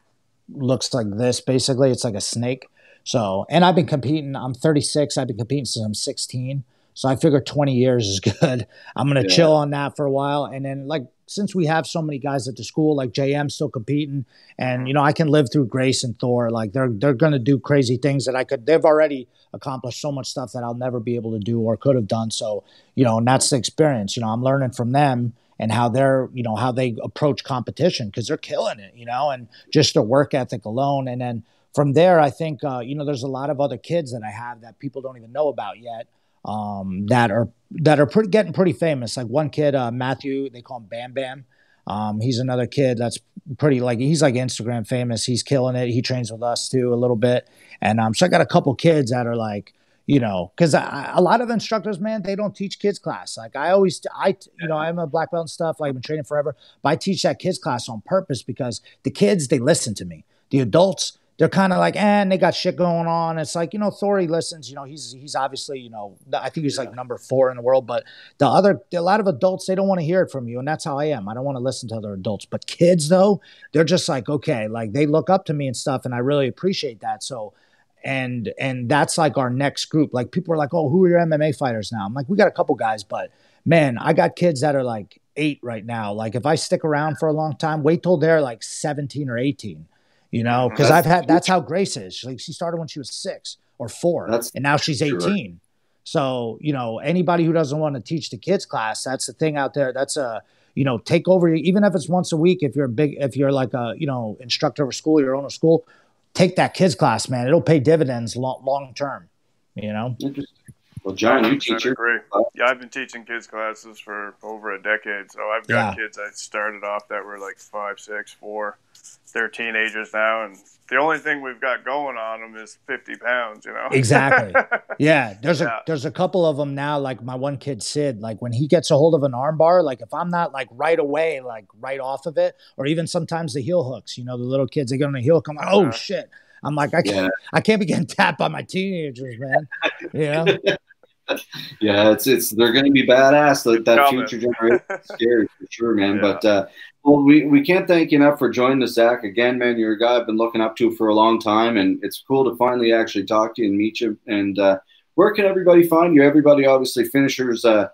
looks like this basically. It's like a snake. So, and I've been competing. I'm 36. I've been competing since I'm 16. So I figure 20 years is good. I'm going to chill on that for a while. And then like, since we have so many guys at the school, like JM still competing and, I can live through Grace and Thor. Like they're going to do crazy things that they've already accomplished so much stuff that I'll never be able to do or could have done. So, and that's the experience, I'm learning from them and how they're, how they approach competition because they're killing it, and just their work ethic alone. And then from there, I think, there's a lot of other kids that I have that people don't even know about yet that are getting pretty famous. Like one kid, Matthew, they call him Bam Bam. He's another kid that's pretty he's like Instagram famous. He's killing it. He trains with us too a little bit. And so I got a couple kids that are like, because a lot of instructors, man, they don't teach kids class. Like I'm a black belt and stuff. Like I've been training forever, but I teach that kids class on purpose because the kids, they listen to me. The adults, they're kind of like, and they got shit going on. It's like, Thor, he listens, he's obviously, I think he's like number 4 in the world, but a lot of adults, they don't want to hear it from you. And that's how I am. I don't want to listen to other adults, but kids though, they're just like, okay, like they look up to me and stuff. And I really appreciate that. So, and that's like our next group. Like people are like, oh, who are your MMA fighters now? I'm like, we got a couple guys, but man, I got kids that are like 8 right now. Like if I stick around for a long time, wait till they're like 17 or 18. Because that's how Grace is. Like she started when she was 6 or 4, and now she's 18. Sure. So, anybody who doesn't want to teach the kids class, that's the thing out there. That's take over, even if it's once a week, if you're like a, instructor of a school, your own school, take that kids class, man. It'll pay dividends long term, Interesting. Well, John, you teach your class. Yeah, I've been teaching kids classes for over a decade. So I've got kids I started off that were like 5, 6, 4. They're teenagers now, and the only thing we've got going on them is 50 pounds, Exactly. Yeah. There's a couple of them now, like my one kid, Sid, like when he gets a hold of an arm bar, like if I'm not like right away, like right off of it, or even sometimes the heel hooks, the little kids, they get on the heel hook, I'm like, oh shit. I'm like, I can't be getting tapped by my teenagers, man. Yeah, they're going to be badass. That future generation is scary for sure, man. Yeah. But we can't thank you enough for joining us, Zach. Again, man, you're a guy I've been looking up to for a long time, and it's cool to finally actually talk to you and meet you. And where can everybody find you? Everybody, obviously, finishers, but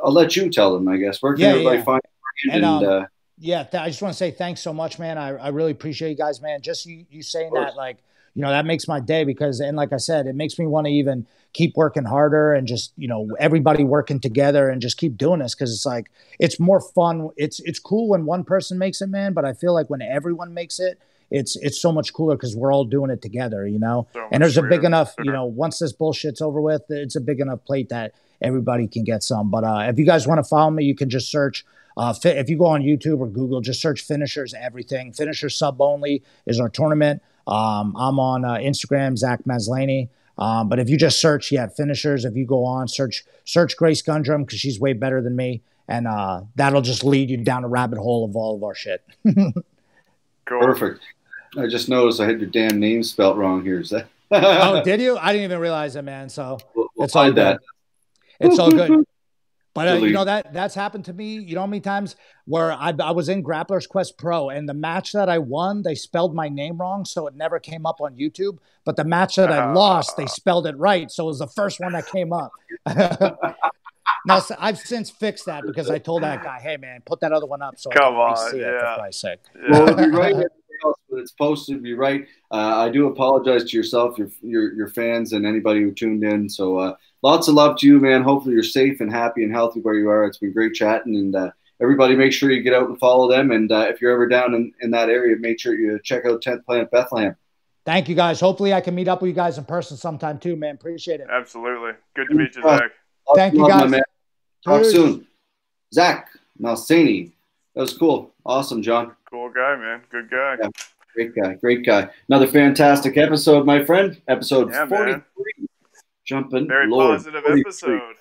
I'll let you tell them, I guess. Where can everybody find you? I just want to say thanks so much, man. I really appreciate you guys, man. Just you saying that, like, that makes my day because, and like I said, it makes me want to even keep working harder and just, everybody working together and just keep doing this. Cause it's like, it's more fun. It's cool when one person makes it, man. But I feel like when everyone makes it, it's so much cooler because we're all doing it together, and there's a big enough, once this bullshit's over with, it's a big enough plate that everybody can get some. But if you guys want to follow me, you can just search. If you go on YouTube or Google, just search Finishers Everything. Finishers Sub Only is our tournament. I'm on Instagram, Zach Maslany. But if you just search, Finishers. If you go on, search Grace Gundrum because she's way better than me, and that'll just lead you down a rabbit hole of all of our shit. Cool. Perfect. I just noticed I had your damn name spelt wrong here. Is that? Oh, did you? I didn't even realize it, man. So we'll it's all good. that. It's all good. But you know that's happened to me. You know how many times where I was in Grappler's Quest Pro, and the match that I won, they spelled my name wrong, so it never came up on YouTube. But the match that I lost, they spelled it right, so it was the first one that came up. Now I've since fixed that because I told that guy, "Hey man, put that other one up so I can see it for Christ's sake." Well, it'll be right everything else, but it's posted to be right. I do apologize to yourself, your fans, and anybody who tuned in. So lots of love to you, man. Hopefully you're safe and happy and healthy where you are. It's been great chatting, and everybody make sure you get out and follow them. And if you're ever down in that area, make sure you check out 10th Planet Bethlehem. Thank you, guys. Hopefully I can meet up with you guys in person sometime too, man. Appreciate it. Absolutely. Good to meet you, Zach. Thank you, guys. Talk soon. Zach Maslany. That was cool. Awesome, John. Cool guy, man. Good guy. Yeah, great guy. Great guy. Another fantastic episode, my friend. Episode 43. Man. Jumping. Very positive 43. Episode.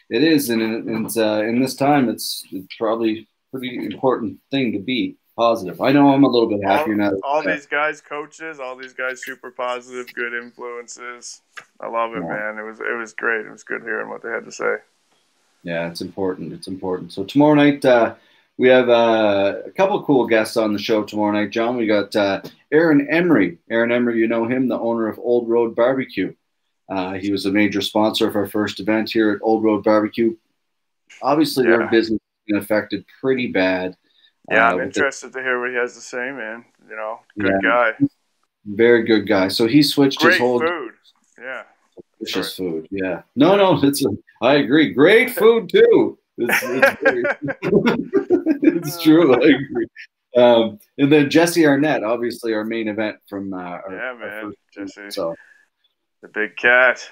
It is, and in this time, it's probably a pretty important thing to be positive. I know I'm a little bit happier now. All these guys, coaches, all these guys, super positive, good influences. I love it, man. It was great. It was good hearing what they had to say. Yeah, it's important. It's important. So tomorrow night, we have a couple of cool guests on the show tomorrow night, John. We got Aaron Emery. Aaron Emery, you know him, the owner of Old Road Barbecue. He was a major sponsor of our first event here at Old Road Barbecue. Obviously, their business has been affected pretty bad. Yeah, I'm interested to hear what he has to say, man. You know, good guy. Very good guy. So he switched his whole food. Yeah. Delicious food. Yeah. No, I agree. Great food too. It's true. I agree. And then Jesse Arnett, obviously our main event from our Jesse. So the big cat.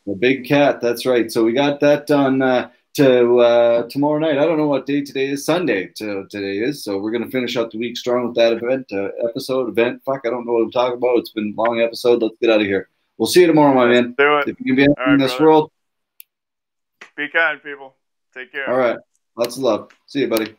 The big cat. That's right. So we got that done to tomorrow night. I don't know what day today is. Sunday today is. So we're gonna finish out the week strong with that event event. Fuck, I don't know what I'm talking about. It's been a long episode. Let's get out of here. We'll see you tomorrow, my man. Do it. If you can be in this world, be kind, people. Take care. All right. Lots of love. See you, buddy.